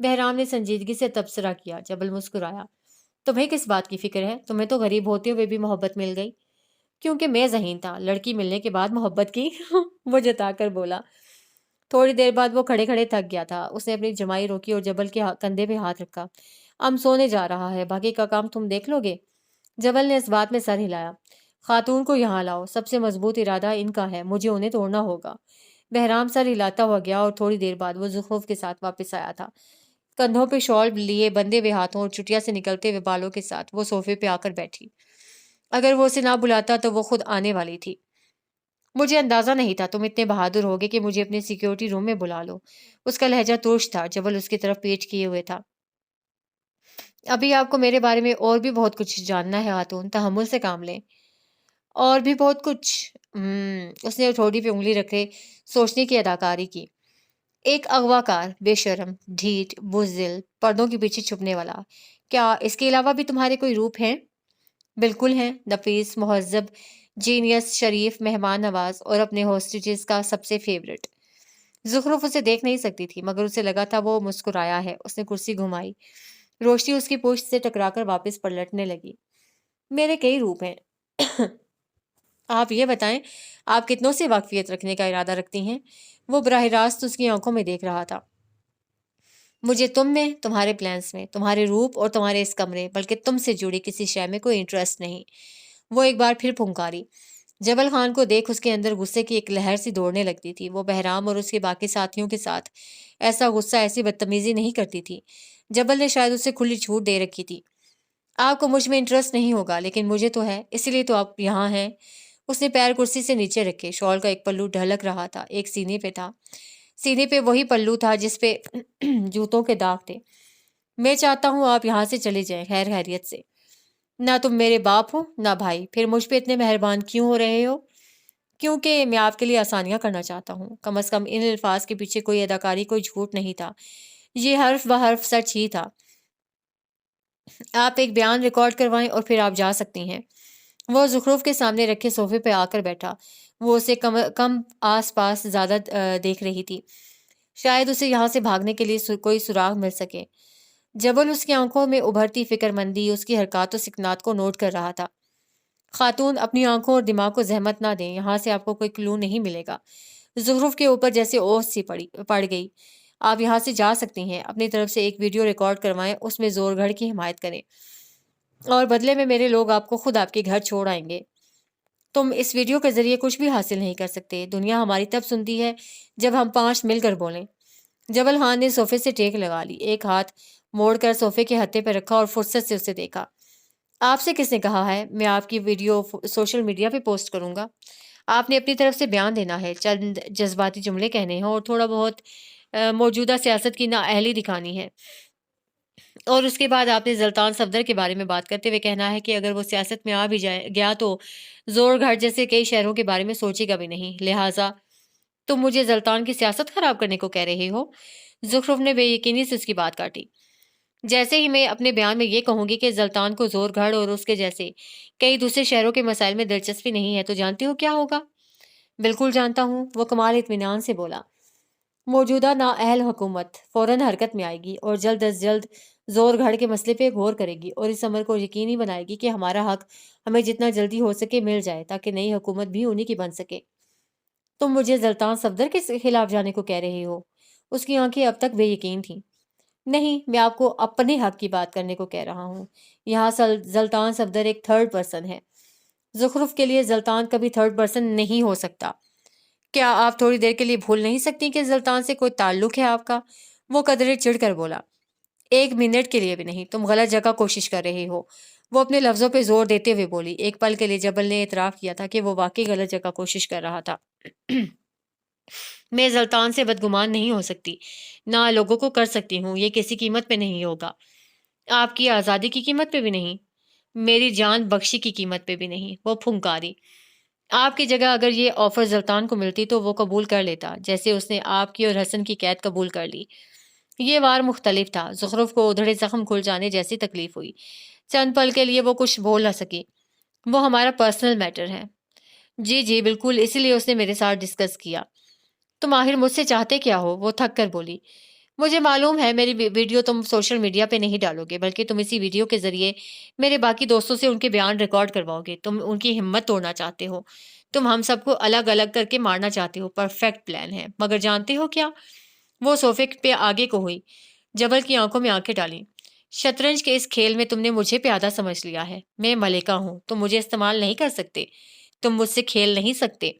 بہرام نے سنجیدگی سے تبصرہ کیا۔ جبل مسکرایا۔ تمہیں کس بات کی فکر ہے؟ تمہیں تو غریب ہوتے ہوئے بھی محبت مل گئی۔ کیونکہ میں ذہین تھا، لڑکی ملنے کے بعد محبت کی وہ جتا کر بولا۔ تھوڑی دیر بعد وہ کھڑے کھڑے تھک گیا تھا۔ اس نے اپنی جمائی روکی اور جبل کے کندھے پہ ہاتھ رکھا۔ اب سونے جا رہا ہے، باقی کا کام تم دیکھ لو گے؟ جبل نے اس بات میں سر ہلایا۔ خاتون کو یہاں لاؤ، سب سے مضبوط ارادہ ان کا ہے، مجھے انہیں توڑنا ہوگا۔ بہرام سر ہلاتا ہوا گیا اور تھوڑی دیر بعد وہ زخرف کے ساتھ واپس آیا تھا، کندھوں پہ شال لیے بندھے ہوئے ہاتھوں اور چٹیا سے نکلتے ہوئے بالوں کے ساتھ۔ وہ صوفے پہ آ کر بیٹھی۔ اگر وہ اسے نہ بلاتا تو وہ خود آنے والی تھی۔ مجھے اندازہ نہیں تھا تم اتنے بہادر ہوگے کہ مجھے اپنے سیکیورٹی روم میں بلا لو۔ اس کا لہجہ ترش تھا۔ جبل اس کی طرف پیٹ کیے ہوئے تھا۔ ابھی آپ کو میرے بارے میں اور بھی بہت کچھ جاننا ہے خاتون، تحمل سے کام لیں۔ اور بھی بہت کچھ؟ اس نے ٹھوڑی پہ انگلی رکھے سوچنے کی اداکاری کی۔ ایک اغوا کار، بے شرم، ڈھیٹ، بزدل، پردوں کے پیچھے چھپنے والا۔ کیا اس کے علاوہ بھی تمہارے کوئی روپ ہیں؟ بالکل ہیں، نفیس، مہذب، جینیس، شریف، مہمان نواز اور اپنے ہوسٹیجز کا سب سے فیورٹ۔ زخرف اسے دیکھ نہیں سکتی تھی مگر اسے لگا تھا وہ مسکرایا ہے۔ اس نے کرسی گھمائی، روشنی اس کی پشت سے ٹکرا کر واپس پلٹنے لگی۔ میرے کئی روپ ہیں۔ آپ یہ بتائیں آپ کتنوں سے واقفیت رکھنے کا ارادہ رکھتی ہیں؟ وہ براہ راست اس کی آنکھوں میں دیکھ رہا تھا۔ مجھے تم میں، تمہارے پلانس میں، تمہارے روپ اور تمہارے اس کمرے، بلکہ تم سے جڑی کسی شے میں کوئی انٹرسٹ نہیں۔ وہ ایک بار پھر پھنکاری۔ جبل خان کو دیکھ اس کے اندر غصے کی ایک لہر سی دوڑنے لگتی تھی۔ وہ بہرام اور اس کے باقی ساتھیوں کے ساتھ ایسا غصہ، ایسی بدتمیزی نہیں کرتی تھی۔ جبل نے شاید اسے کھلی چھوٹ دے رکھی تھی۔ آپ کو مجھ میں انٹرسٹ نہیں ہوگا لیکن مجھے تو ہے، اسی لیے تو آپ یہاں ہیں۔ اس نے پیر کرسی سے نیچے رکھے، شال کا ایک پلو ڈھلک رہا تھا، ایک سینے پہ تھا۔ سینے پہ وہی پلو تھا جس پہ جوتوں کے داغ تھے۔ میں چاہتا ہوں آپ یہاں سے چلے جائیں خیر خیریت سے۔ نہ تم میرے باپ ہو نہ بھائی، پھر مجھ پہ اتنے مہربان کیوں ہو رہے ہو؟ کیونکہ میں آپ کے لیے آسانیاں کرنا چاہتا ہوں۔ کم از کم ان الفاظ کے پیچھے کوئی اداکاری، کوئی جھوٹ نہیں تھا۔ یہ حرف بحرف سچ ہی تھا۔ آپ ایک بیان ریکارڈ کروائیں اور پھر آپ جا سکتی ہیں۔ وہ زخرف کے سامنے رکھے صوفے پہ آ کر بیٹھا۔ وہ اسے کم آس پاس زیادہ دیکھ رہی تھی، شاید اسے یہاں سے بھاگنے کے لیے کوئی سراغ مل سکے۔ جبل اس کی آنکھوں میں ابھرتی فکر مندی، اس کی حرکات و سکنات کو نوٹ کر رہا تھا۔ خاتون، اپنی آنکھوں اور دماغ کو زحمت نہ دیں، یہاں سے آپ کو کوئی کلو نہیں ملے گا۔ زخرف کے اوپر جیسے اوس سی پڑ گئی۔ آپ یہاں سے جا سکتی ہیں، اپنی طرف سے ایک ویڈیو ریکارڈ کروائیں، اس میں زور گھڑ کی حمایت کریں، اور بدلے میں میرے لوگ آپ کو خود آپ کے گھر چھوڑ آئیں گے۔ تم اس ویڈیو کے ذریعے کچھ بھی حاصل نہیں کر سکتے۔ دنیا ہماری تب سنتی ہے جب ہم 5 مل کر بولیں۔ جبل خان نے صوفے سے ٹیک لگا لی، ایک ہاتھ موڑ کر صوفے کے ہتھے پہ رکھا اور فرصت سے اسے دیکھا۔ آپ سے کس نے کہا ہے میں آپ کی ویڈیو سوشل میڈیا پہ پوسٹ کروں گا؟ آپ نے اپنی طرف سے بیان دینا ہے، چند جذباتی جملے کہنے ہیں اور تھوڑا بہت موجودہ سیاست کی نااہلی دکھانی ہے، اور اس کے بعد آپ نے سلطان صفدر کے بارے میں بات کرتے ہوئے کہنا ہے کہ اگر وہ سیاست میں آ بھی گیا تو زور گھاٹ جیسے کئی شہروں کے بارے میں سوچے گا بھی نہیں، لہٰذا تم مجھے سلطان کی سیاست خراب کرنے کو کہہ رہے ہو؟ زخرف نے بے یقینی سے اس کی بات کاٹی۔ جیسے ہی میں اپنے بیان میں یہ کہوں گی کہ سلطان کو زور گھڑ اور اس کے جیسے کئی دوسرے شہروں کے مسائل میں دلچسپی نہیں ہے، تو جانتے ہو کیا ہوگا؟ بالکل جانتا ہوں، وہ کمال اطمینان سے بولا۔ موجودہ نااہل حکومت فوراً حرکت میں آئے گی اور جلد از جلد زور گھڑ کے مسئلے پہ غور کرے گی اور اس امر کو یقینی بنائے گی کہ ہمارا حق ہمیں جتنا جلدی ہو سکے مل جائے، تاکہ نئی حکومت بھی انہی کی بن سکے۔ تم مجھے سلطان صفدر کے خلاف جانے کو کہہ رہے ہو؟ اس کی آنکھیں اب تک بے یقین تھیں۔ نہیں، میں آپ کو اپنے حق کی بات کرنے کو کہہ رہا ہوں۔ یہاں سلطان صفدر ایک تھرڈ پرسن ہے۔ زخرف کے لیے سلطان کبھی تھرڈ پرسن نہیں ہو سکتا۔ کیا آپ تھوڑی دیر کے لیے بھول نہیں سکتی کہ سلطان سے کوئی تعلق ہے آپ کا؟ وہ قدرے چڑھ کر بولا۔ 1 منٹ کے لیے بھی نہیں، تم غلط جگہ کوشش کر رہے ہو، وہ اپنے لفظوں پہ زور دیتے ہوئے بولی۔ ایک پل کے لیے جبل نے اعتراف کیا تھا کہ وہ واقعی غلط جگہ کوشش کر رہا تھا۔ میں سلطان سے بدگمان نہیں ہو سکتی، نہ لوگوں کو کر سکتی ہوں، یہ کسی قیمت پہ نہیں ہوگا۔ آپ کی آزادی کی قیمت پہ بھی نہیں، میری جان بخشی کی قیمت پہ بھی نہیں۔ وہ پھنکاری۔ آپ کی جگہ اگر یہ آفر زلطان کو ملتی تو وہ قبول کر لیتا، جیسے اس نے آپ کی اور حسن کی قید قبول کر لی۔ یہ وار مختلف تھا۔ زخرف کو ادھڑے زخم کھل جانے جیسی تکلیف ہوئی۔ چند پل کے لیے وہ کچھ بول نہ سکی۔ وہ ہمارا پرسنل میٹر ہے۔ جی جی بالکل، اسی لیے اس نے میرے ساتھ ڈسکس کیا۔ تم آخر مجھ سے چاہتے کیا ہو؟ وہ تھک کر بولی۔ مجھے معلوم ہے میری ویڈیو تم سوشل میڈیا پہ نہیں ڈالو گے، بلکہ تم اسی ویڈیو کے ذریعے میرے باقی دوستوں سے ان کے بیان ریکارڈ کرواؤ گے۔ تم ان کی ہمت توڑنا چاہتے ہو۔ تم ہم سب کو الگ الگ کر کے مارنا چاہتے ہو۔ پرفیکٹ پلان ہے، مگر جانتے ہو کیا؟ وہ صوفے پہ آگے کو ہوئی، جبل کی آنکھوں میں آنکھیں ڈالیں۔ شطرنج کے اس کھیل میں تم نے مجھے پیادہ سمجھ لیا ہے۔ میں ملکہ ہوں، تم مجھے استعمال نہیں کر سکتے، تم مجھ سے کھیل نہیں سکتے۔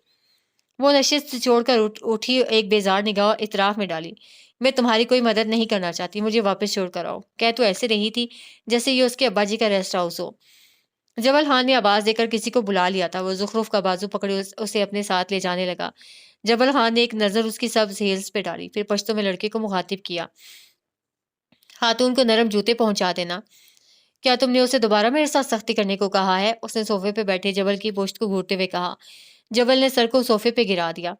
وہ نشست چھوڑ کر اٹھی، ایک بیزار نگاہ اطراف میں ڈالی۔ میں تمہاری کوئی مدد نہیں کرنا چاہتی، مجھے واپس چھوڑ کر آؤ۔ کہہ تو ایسے رہی تھی جیسے یہ اس کے ابا جی کا ریسٹ ہاؤس ہو۔ جبل خان نے آواز دے کر کسی کو بلا لیا تھا۔ وہ زخرف کا بازو پکڑے اسے اپنے ساتھ لے جانے لگا۔ جبل خان نے ایک نظر اس کی سبز ہیلز پہ ڈالی، پھر پشتوں میں لڑکے کو مخاطب کیا۔ خاتون کو نرم جوتے پہنچا دینا۔ کیا تم نے اسے دوبارہ میرے ساتھ سختی کرنے کو کہا ہے؟ اس نے صوفے پہ بیٹھے جبل کی پشت کو گھورتے ہوئے کہا۔ جبل نے سر کو صوفے پہ گرا دیا۔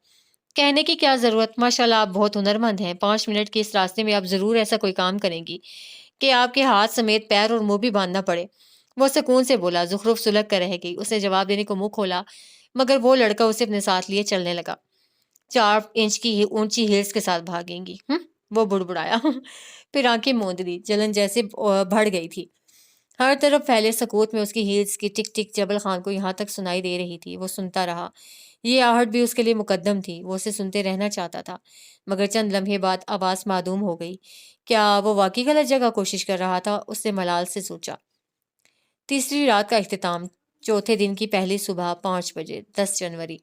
کہنے کی کیا ضرورت؟ ماشاءاللہ آپ بہت ہنرمند ہیں۔ 5 منٹ کے اس راستے میں آپ ضرور ایسا کوئی کام کریں گی کہ آپ کے ہاتھ سمیت پیر اور منہ بھی باندھنا پڑے۔ وہ سکون سے بولا۔ زخرف سلگ کر رہ گئی۔ اس نے جواب دینے کو منہ کھولا، مگر وہ لڑکا اسے اپنے ساتھ لیے چلنے لگا۔ 4 انچ کی اونچی ہیلز کے ساتھ بھاگیں گی؟ وہ بڑبڑایا، پھر آنکھیں موند لی۔ جلن جیسے بڑھ گئی تھی۔ ہر طرف پھیلے سکوت میں اس کی ہیلز کی ٹک ٹک جبل خان کو یہاں تک سنائی دے رہی تھی۔ وہ سنتا رہا۔ یہ آہٹ بھی اس کے لیے مقدم تھی۔ وہ اسے سنتے رہنا چاہتا تھا، مگر چند لمحے بعد آواز معدوم ہو گئی۔ کیا وہ واقعی غلط جگہ کوشش کر رہا تھا؟ اس نے ملال سے سوچا۔ تیسری رات کا اختتام، چوتھے دن کی پہلی صبح، 5 بجے، 10 جنوری۔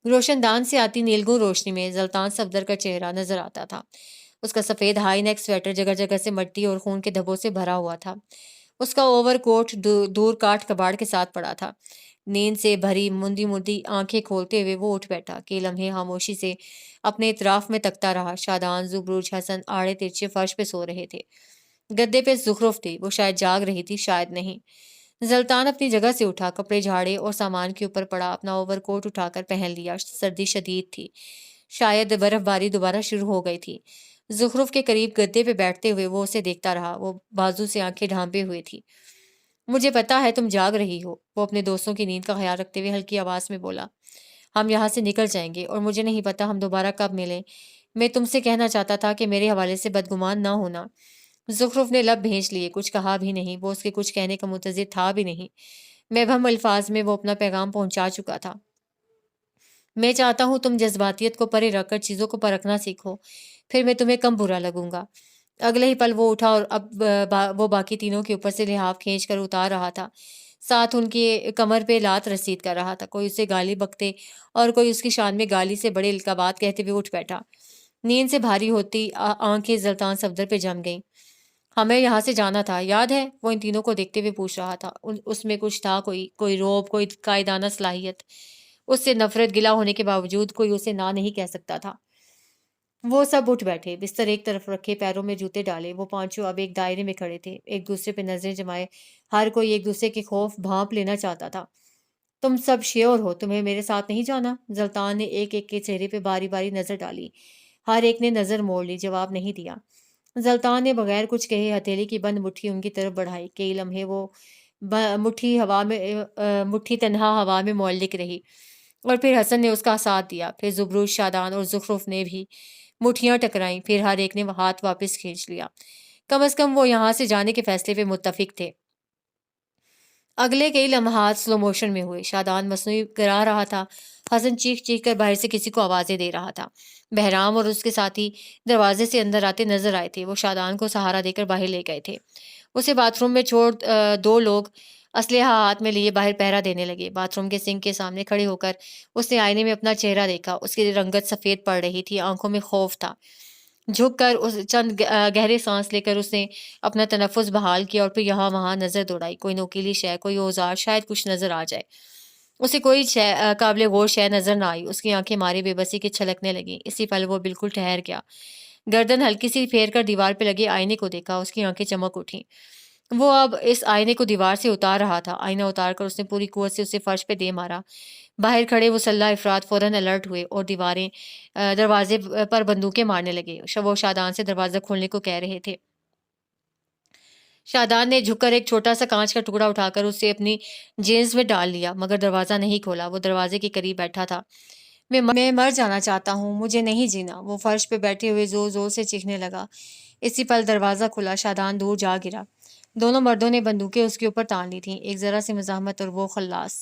روشن دان سے آتی نیلگوں روشنی میں زلطان صفدر کا چہرہ نظر آتا تھا۔ اس کا سفید ہائی نیک سویٹر جگہ جگہ سے مٹی اور خون کے دھبوں سے بھرا ہوا تھا۔ اس کا اوور کوٹ دور کاٹ کباڑ کے ساتھ پڑا تھا۔ نیند سے بھری مندی مندی آنکھیں کھولتے ہوئے وہ اٹھ بیٹھا۔ کئی لمحے خاموشی سے اپنے اطراف میں تکتا رہا۔ شادان، زبروج، حسن آڑے ترچھے فرش پہ سو رہے تھے۔ گدے پہ زخرف تھی۔ وہ شاید جاگ رہی تھی، شاید نہیں۔ زلطان اپنی جگہ سے اٹھا، کپڑے جھاڑے اور سامان کے اوپر پڑا اپنا اوور کوٹ اٹھا کر پہن لیا۔ سردی شدید تھی، شاید برف باری دوبارہ شروع ہو گئی تھی۔ زخرف کے قریب گدے پہ بیٹھتے ہوئے وہ اسے دیکھتا رہا۔ وہ بازو سے آنکھیں ڈھانپے ہوئے تھی۔ مجھے پتا ہے تم جاگ رہی ہو، وہ اپنے دوستوں کی نیند کا خیال رکھتے ہوئے ہلکی آواز میں بولا۔ ہم یہاں سے نکل جائیں گے اور مجھے نہیں پتا ہم دوبارہ کب ملیں۔ میں تم سے کہنا چاہتا تھا کہ میرے حوالے سے بدگمان نہ ہونا۔ زخرف نے لب بھینچ لیے، کچھ کہا بھی نہیں۔ وہ اس کے کچھ کہنے کا منتظر تھا بھی نہیں۔ مبہم الفاظ میں وہ اپنا پیغام پہنچا چکا تھا۔ میں چاہتا ہوں تم جذباتیت کو پرے رکھ کر چیزوں کو پرکھنا سیکھو، پھر میں تمہیں کم برا لگوں گا۔ اگلے ہی پل وہ اٹھا اور اب وہ باقی تینوں کے اوپر سے لحاف کھینچ کر اتار رہا تھا، ساتھ ان کی کمر پہ لات رسید کر رہا تھا۔ کوئی اسے گالی بکتے اور کوئی اس کی شان میں گالی سے بڑے القابات کہتے ہوئے اٹھ بیٹھا۔ نیند سے بھاری ہوتی آنکھیں زلطان صفدر پہ جم گئیں۔ ہمیں یہاں سے جانا تھا، یاد ہے؟ وہ ان تینوں کو دیکھتے ہوئے پوچھ رہا تھا۔ اس میں کچھ تھا، کوئی روب، کوئی قائدانہ صلاحیت۔ اس سے نفرت، گلہ ہونے کے باوجود کوئی اسے نہ نہیں کہہ سکتا تھا۔ وہ سب اٹھ بیٹھے، بستر ایک طرف رکھے، پیروں میں جوتے ڈالے۔ وہ پانچوں اب ایک دائرے میں کھڑے تھے، ایک دوسرے پہ نظریں جمائے۔ ہر کوئی ایک دوسرے کے خوف بھانپ لینا چاہتا تھا۔ تم سب شیور ہو تمہیں میرے ساتھ نہیں جانا؟ زلطان نے ایک ایک کے چہرے پہ باری باری نظر ڈالی۔ ہر ایک نے نظر موڑ لی، جواب نہیں دیا۔ زلطان نے بغیر کچھ کہے ہتھیلی کی بند مٹھی ان کی طرف بڑھائی۔ کئی لمحے وہ مٹھی تنہا ہوا میں معلق رہی، اور پھر حسن نے اس کا ساتھ دیا، پھر زبروج، شادان اور زخرف نے بھی مٹھیاں ٹکرائیں، پھر ہر ایک نے ہاتھ واپس کھینچ لیا۔ کم از کم وہ یہاں سے جانے کے فیصلے پہ متفق تھے۔ اگلے کئی لمحات سلو موشن میں ہوئے۔ شادان مصنوعی گرا رہا تھا، حسن چیخ چیخ کر باہر سے کسی کو آوازیں دے رہا تھا۔ بہرام اور اس کے ساتھی دروازے سے اندر آتے نظر آئے تھے۔ وہ شادان کو سہارا دے کر باہر لے گئے تھے۔ اسے باتھ روم میں چھوڑ 2 لوگ اسلحہ ہاتھ میں لیے باہر پہرا دینے لگے۔ باتھ روم کے سنک کے سامنے کھڑے ہو کر اس نے آئینے میں اپنا چہرہ دیکھا۔ اس کی رنگت سفید پڑ رہی تھی، آنکھوں میں خوف تھا۔ جھک کر چند گہرے سانس لے کر اس نے اپنا تنفس بحال کیا اور پھر یہاں وہاں نظر دوڑائی۔ کوئی نوکیلی شے، کوئی اوزار، شاید کچھ نظر آ جائے۔ اسے کوئی قابل غور شے نظر نہ آئی۔ اس کی آنکھیں ماری بے بسی کے چھلکنے لگیں۔ اسی پل وہ بالکل ٹھہر گیا۔ گردن ہلکی سی پھیر کر دیوار پہ لگے آئینے کو دیکھا۔ اس کی آنکھیں چمک اٹھیں۔ وہ اب اس آئینے کو دیوار سے اتار رہا تھا۔ آئینہ اتار کر اس نے پوری قوت سے اسے فرش پہ دے مارا۔ باہر کھڑے مسلح افراد فوراً الرٹ ہوئے اور دروازے پر بندوقیں مارنے لگے۔ وہ شادان سے دروازہ کھولنے کو کہہ رہے تھے۔ شادان نے جھک کر ایک چھوٹا سا کانچ کا ٹکڑا اٹھا کر اسے اپنی جینس میں ڈال لیا، مگر دروازہ نہیں کھولا۔ وہ دروازے کے قریب بیٹھا تھا۔ میں مر جانا چاہتا ہوں، مجھے نہیں جینا، وہ فرش پہ بیٹھے ہوئے زور زور سے چیخنے لگا۔ اسی پل دروازہ کھلا، شادان دور جا گرا۔ دونوں مردوں نے بندوقیں اس کے اوپر تان لی تھیں، ایک ذرا سی مزاحمت اور وہ خلاص۔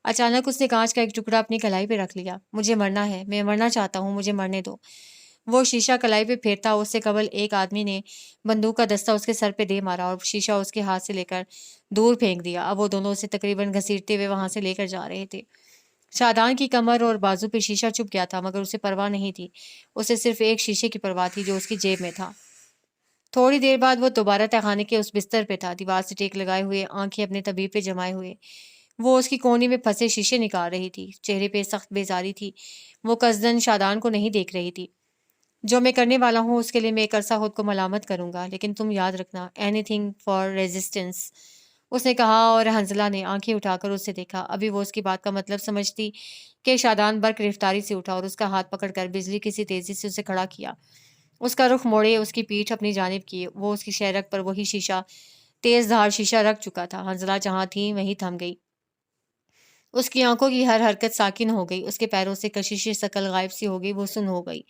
اچانک اس نے کانچ کا ایک ٹکڑا اپنی کلائی پہ رکھ لیا۔ مجھے مرنا ہے، میں مرنا چاہتا ہوں، مجھے مرنے دو۔ وہ شیشہ کلائی پہ پھیرتا، اس سے قبل ایک آدمی نے بندوق کا دستہ اس کے سر پہ دے مارا اور شیشہ اس کے ہاتھ سے لے کر دور پھینک دیا۔ اب وہ دونوں اسے تقریباً گھسیٹتے ہوئے وہاں سے لے کر جا رہے تھے۔ شادان کی کمر اور بازو پہ شیشہ چپ گیا تھا، مگر اسے پرواہ نہیں تھی۔ اسے صرف ایک شیشے کی پرواہ تھی جو اس کی جیب میں تھا۔ تھوڑی دیر بعد وہ دوبارہ تہخانے کے اس بستر پہ تھا، دیوار سے ٹیک لگائے ہوئے، آنکھیں اپنے طبیب پہ جمائے ہوئے۔ وہ اس کی کونی میں پھنسے شیشے نکال رہی تھی، چہرے پہ سخت بیزاری تھی۔ وہ قصداً شادان کو نہیں دیکھ رہی تھی۔ جو میں کرنے والا ہوں اس کے لیے میں ایک عرصہ خود کو ملامت کروں گا، لیکن تم یاد رکھنا، اینی تھنگ فار ریزسٹنس، اس نے کہا، اور حنزلہ نے آنکھیں اٹھا کر اسے دیکھا۔ ابھی وہ اس کی بات کا مطلب سمجھتی کہ شادان برق رفتاری سے اٹھا اور اس کا ہاتھ پکڑ کر بجلی کسی تیزی سے اسے کھڑا کیا۔ اس کا رخ موڑے، اس کی پیٹھ اپنی جانب کی، وہ اس کی شہرک پر وہی شیشہ، تیز دھار شیشہ رکھ چکا تھا۔ حنزلہ جہاں تھی وہیں تھم گئی۔ اس کی آنکھوں کی ہر حرکت ساکن ہو گئی، اس کے پیروں سے کشش ثقل غائب سی ہو گئی، وہ سن ہو گئی۔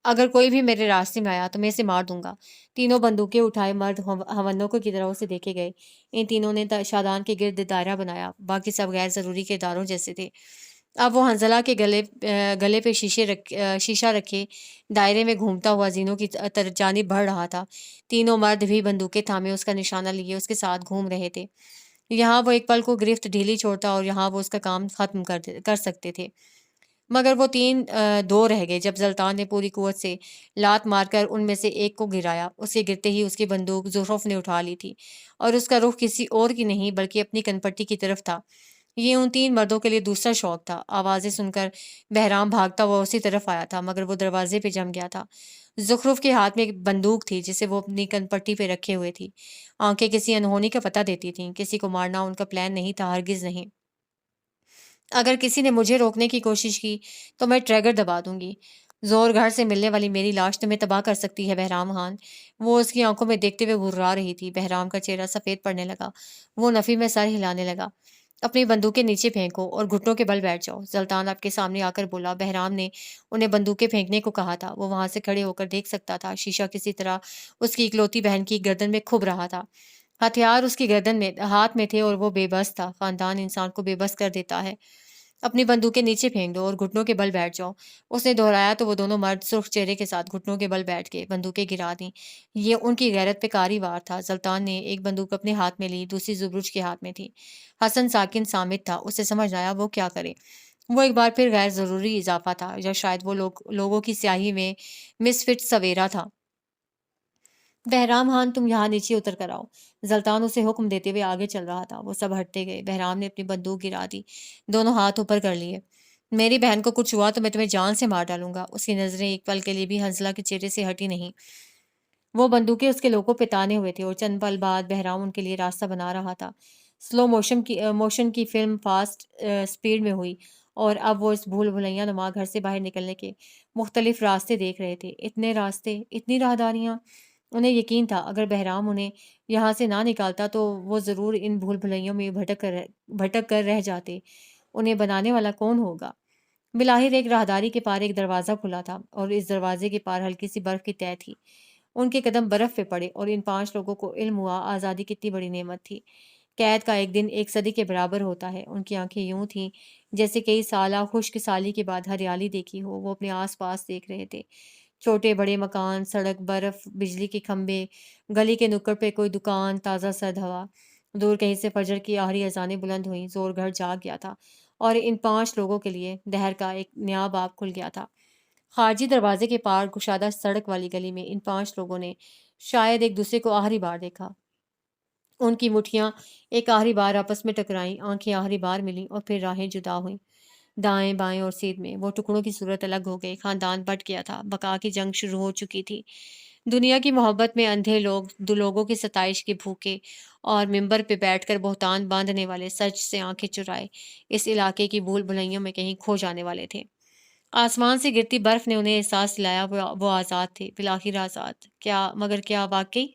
اگر کوئی بھی میرے راستے میں آیا تو میں اسے مار دوں گا۔ تینوں بندوقیں اٹھائے مرد ہونوں کی طرح اسے دیکھے گئے۔ ان تینوں نے شادان کے گرد دائرہ بنایا، باقی سب غیر ضروری کرداروں جیسے تھے۔ اب وہ حنزلہ کے گلے پہ شیشہ رکھے دائرے میں گھومتا ہوا زینوں کی جانب بڑھ رہا تھا۔ تینوں مرد بھی بندوقیں تھامے اس کا نشانہ لیے اس کے ساتھ گھوم رہے تھے۔ یہاں وہ ایک پل کو گرفت ڈھیلی چھوڑتا اور یہاں وہ اس کا کام ختم کر سکتے تھے، مگر وہ دو رہ گئے جب زلطان نے پوری قوت سے لات مار کر ان میں سے ایک کو گرایا۔ اس کے گرتے ہی اس کی بندوق زخرف نے اٹھا لی تھی اور اس کا رخ کسی اور کی نہیں بلکہ اپنی کنپٹی کی طرف تھا۔ یہ ان تین مردوں کے لیے دوسرا شوق تھا۔ آوازیں سن کر بہرام بھاگتا ہوا اسی طرف آیا تھا، مگر وہ دروازے پہ جم گیا تھا۔ زخرف کے ہاتھ میں ایک بندوق تھی جسے وہ اپنی کنپٹی پہ رکھے ہوئے تھی۔ آنکھیں کسی انہونی کا پتہ دیتی تھیں۔ کسی کو مارنا ان کا پلان نہیں تھا، ہرگز نہیں۔ اگر کسی نے مجھے روکنے کی کوشش کی تو میں ٹریگر دبا دوں گی۔ زور گھر سے ملنے والی میری لاش تمہیں تباہ کر سکتی ہے بہرام خان۔ وہ اس کی آنکھوں میں دیکھتے ہوئے گھررا رہی تھی۔ بہرام کا چہرہ سفید پڑنے لگا۔ وہ نفی میں سر ہلانے لگا۔ اپنی بندوقیں نیچے پھینکو اور گھٹنوں کے بل بیٹھ جاؤ، زلطان آپ کے سامنے آ کر بولا۔ بہرام نے انہیں بندوقیں پھینکنے کو کہا تھا۔ وہ وہاں سے کھڑے ہو کر دیکھ سکتا تھا، شیشہ کسی طرح اس کی اکلوتی بہن کی گردن میں کھب رہا تھا۔ ہتھیار اس کی گردن میں ہاتھ میں تھے اور وہ بے بس تھا۔ خاندان انسان کو بے بس کر دیتا ہے۔ اپنی بندوقیں نیچے پھینک دو اور گھٹنوں کے بل بیٹھ جاؤ، اس نے دہرایا تو وہ دونوں مرد سرخ چہرے کے ساتھ گھٹنوں کے بل بیٹھ گئے، بندوقیں گرا دیں۔ یہ ان کی غیرت پہ کاری وار تھا۔ زلطان نے ایک بندوق اپنے ہاتھ میں لی، دوسری زبرج کے ہاتھ میں تھی۔ حسن ساکن صامت تھا، اسے سمجھ آیا وہ کیا کرے۔ وہ ایک بار پھر غیر ضروری اضافہ تھا، یا شاید وہ لوگوں کی سیاہی میں مس فٹ سویرا تھا۔ بہرام خان تم یہاں نیچے اتر کر آؤ، زلطان اسے حکم دیتے ہوئے آگے چل رہا تھا۔ وہ سب ہٹتے گئے۔ بہرام نے اپنی بندوق گرا دی، دونوں ہاتھ اوپر کر لیے۔ میری بہن کو کچھ ہوا تو میں تمہیں جان سے مار ڈالوں گا۔ اس کی نظریں ایک پل کے لیے بھی حنزلہ کے چہرے سے ہٹی نہیں۔ وہ بندوقیں اس کے لوگوں پہ تانے ہوئے تھے اور چند پل بعد بہرام ان کے لیے راستہ بنا رہا تھا۔ سلو موشن کی فلم فاسٹ سپیڈ میں ہوئی اور اب وہ اس بھول بھلیاں نما گھر سے باہر نکلنے کے مختلف راستے دیکھ رہے تھے۔ اتنے راستے، اتنی راہداریاں! انہیں یقین تھا اگر بہرام انہیں یہاں سے نہ نکالتا تو وہ ضرور ان بھول بھلیوں میں بھٹک کر رہ جاتے۔ انہیں بنانے والا کون ہوگا؟ بلاخر ایک راہداری کے پار ایک دروازہ کھلا تھا اور اس دروازے کے پار ہلکی سی برف کی تہہ تھی۔ ان کے قدم برف پہ پڑے اور ان 5 لوگوں کو علم ہوا آزادی کتنی بڑی نعمت تھی۔ قید کا ایک دن 1 صدی کے برابر ہوتا ہے۔ ان کی آنکھیں یوں تھیں جیسے کئی سالہ خشک سالی کے بعد ہریالی دیکھی ہو۔ وہ اپنے آس پاس دیکھ رہے تھے، چھوٹے بڑے مکان، سڑک، برف، بجلی کے کھمبے، گلی کے نکڑ پہ کوئی دکان، تازہ سرد ہوا۔ دور کہیں سے فجر کی آخری اذانیں بلند ہوئیں۔ زور گھر جاگ گیا تھا اور ان 5 لوگوں کے لیے دہر کا ایک نیا باب کھل گیا تھا۔ خارجی دروازے کے پار کشادہ سڑک والی گلی میں ان 5 لوگوں نے شاید ایک دوسرے کو آخری بار دیکھا۔ ان کی مٹھیاں ایک آخری بار آپس میں ٹکرائیں، آنکھیں آخری بار ملیں اور پھر راہیں جدا ہوئیں۔ دائیں بائیں اور سیدھ میں وہ ٹکڑوں کی صورت الگ ہو گئے۔ خاندان بٹ گیا تھا، بقا کی جنگ شروع ہو چکی تھی۔ دنیا کی محبت میں اندھے لوگ، لوگوں کی ستائش کے بھوکے اور ممبر پہ بیٹھ کر بہتان باندھنے والے سچ سے آنکھیں چرائے اس علاقے کی بھول بھلائیوں میں کہیں کھو جانے والے تھے۔ آسمان سے گرتی برف نے انہیں احساس دلایا وہ آزاد تھے، بالآخر آزاد۔ کیا مگر کیا واقعی؟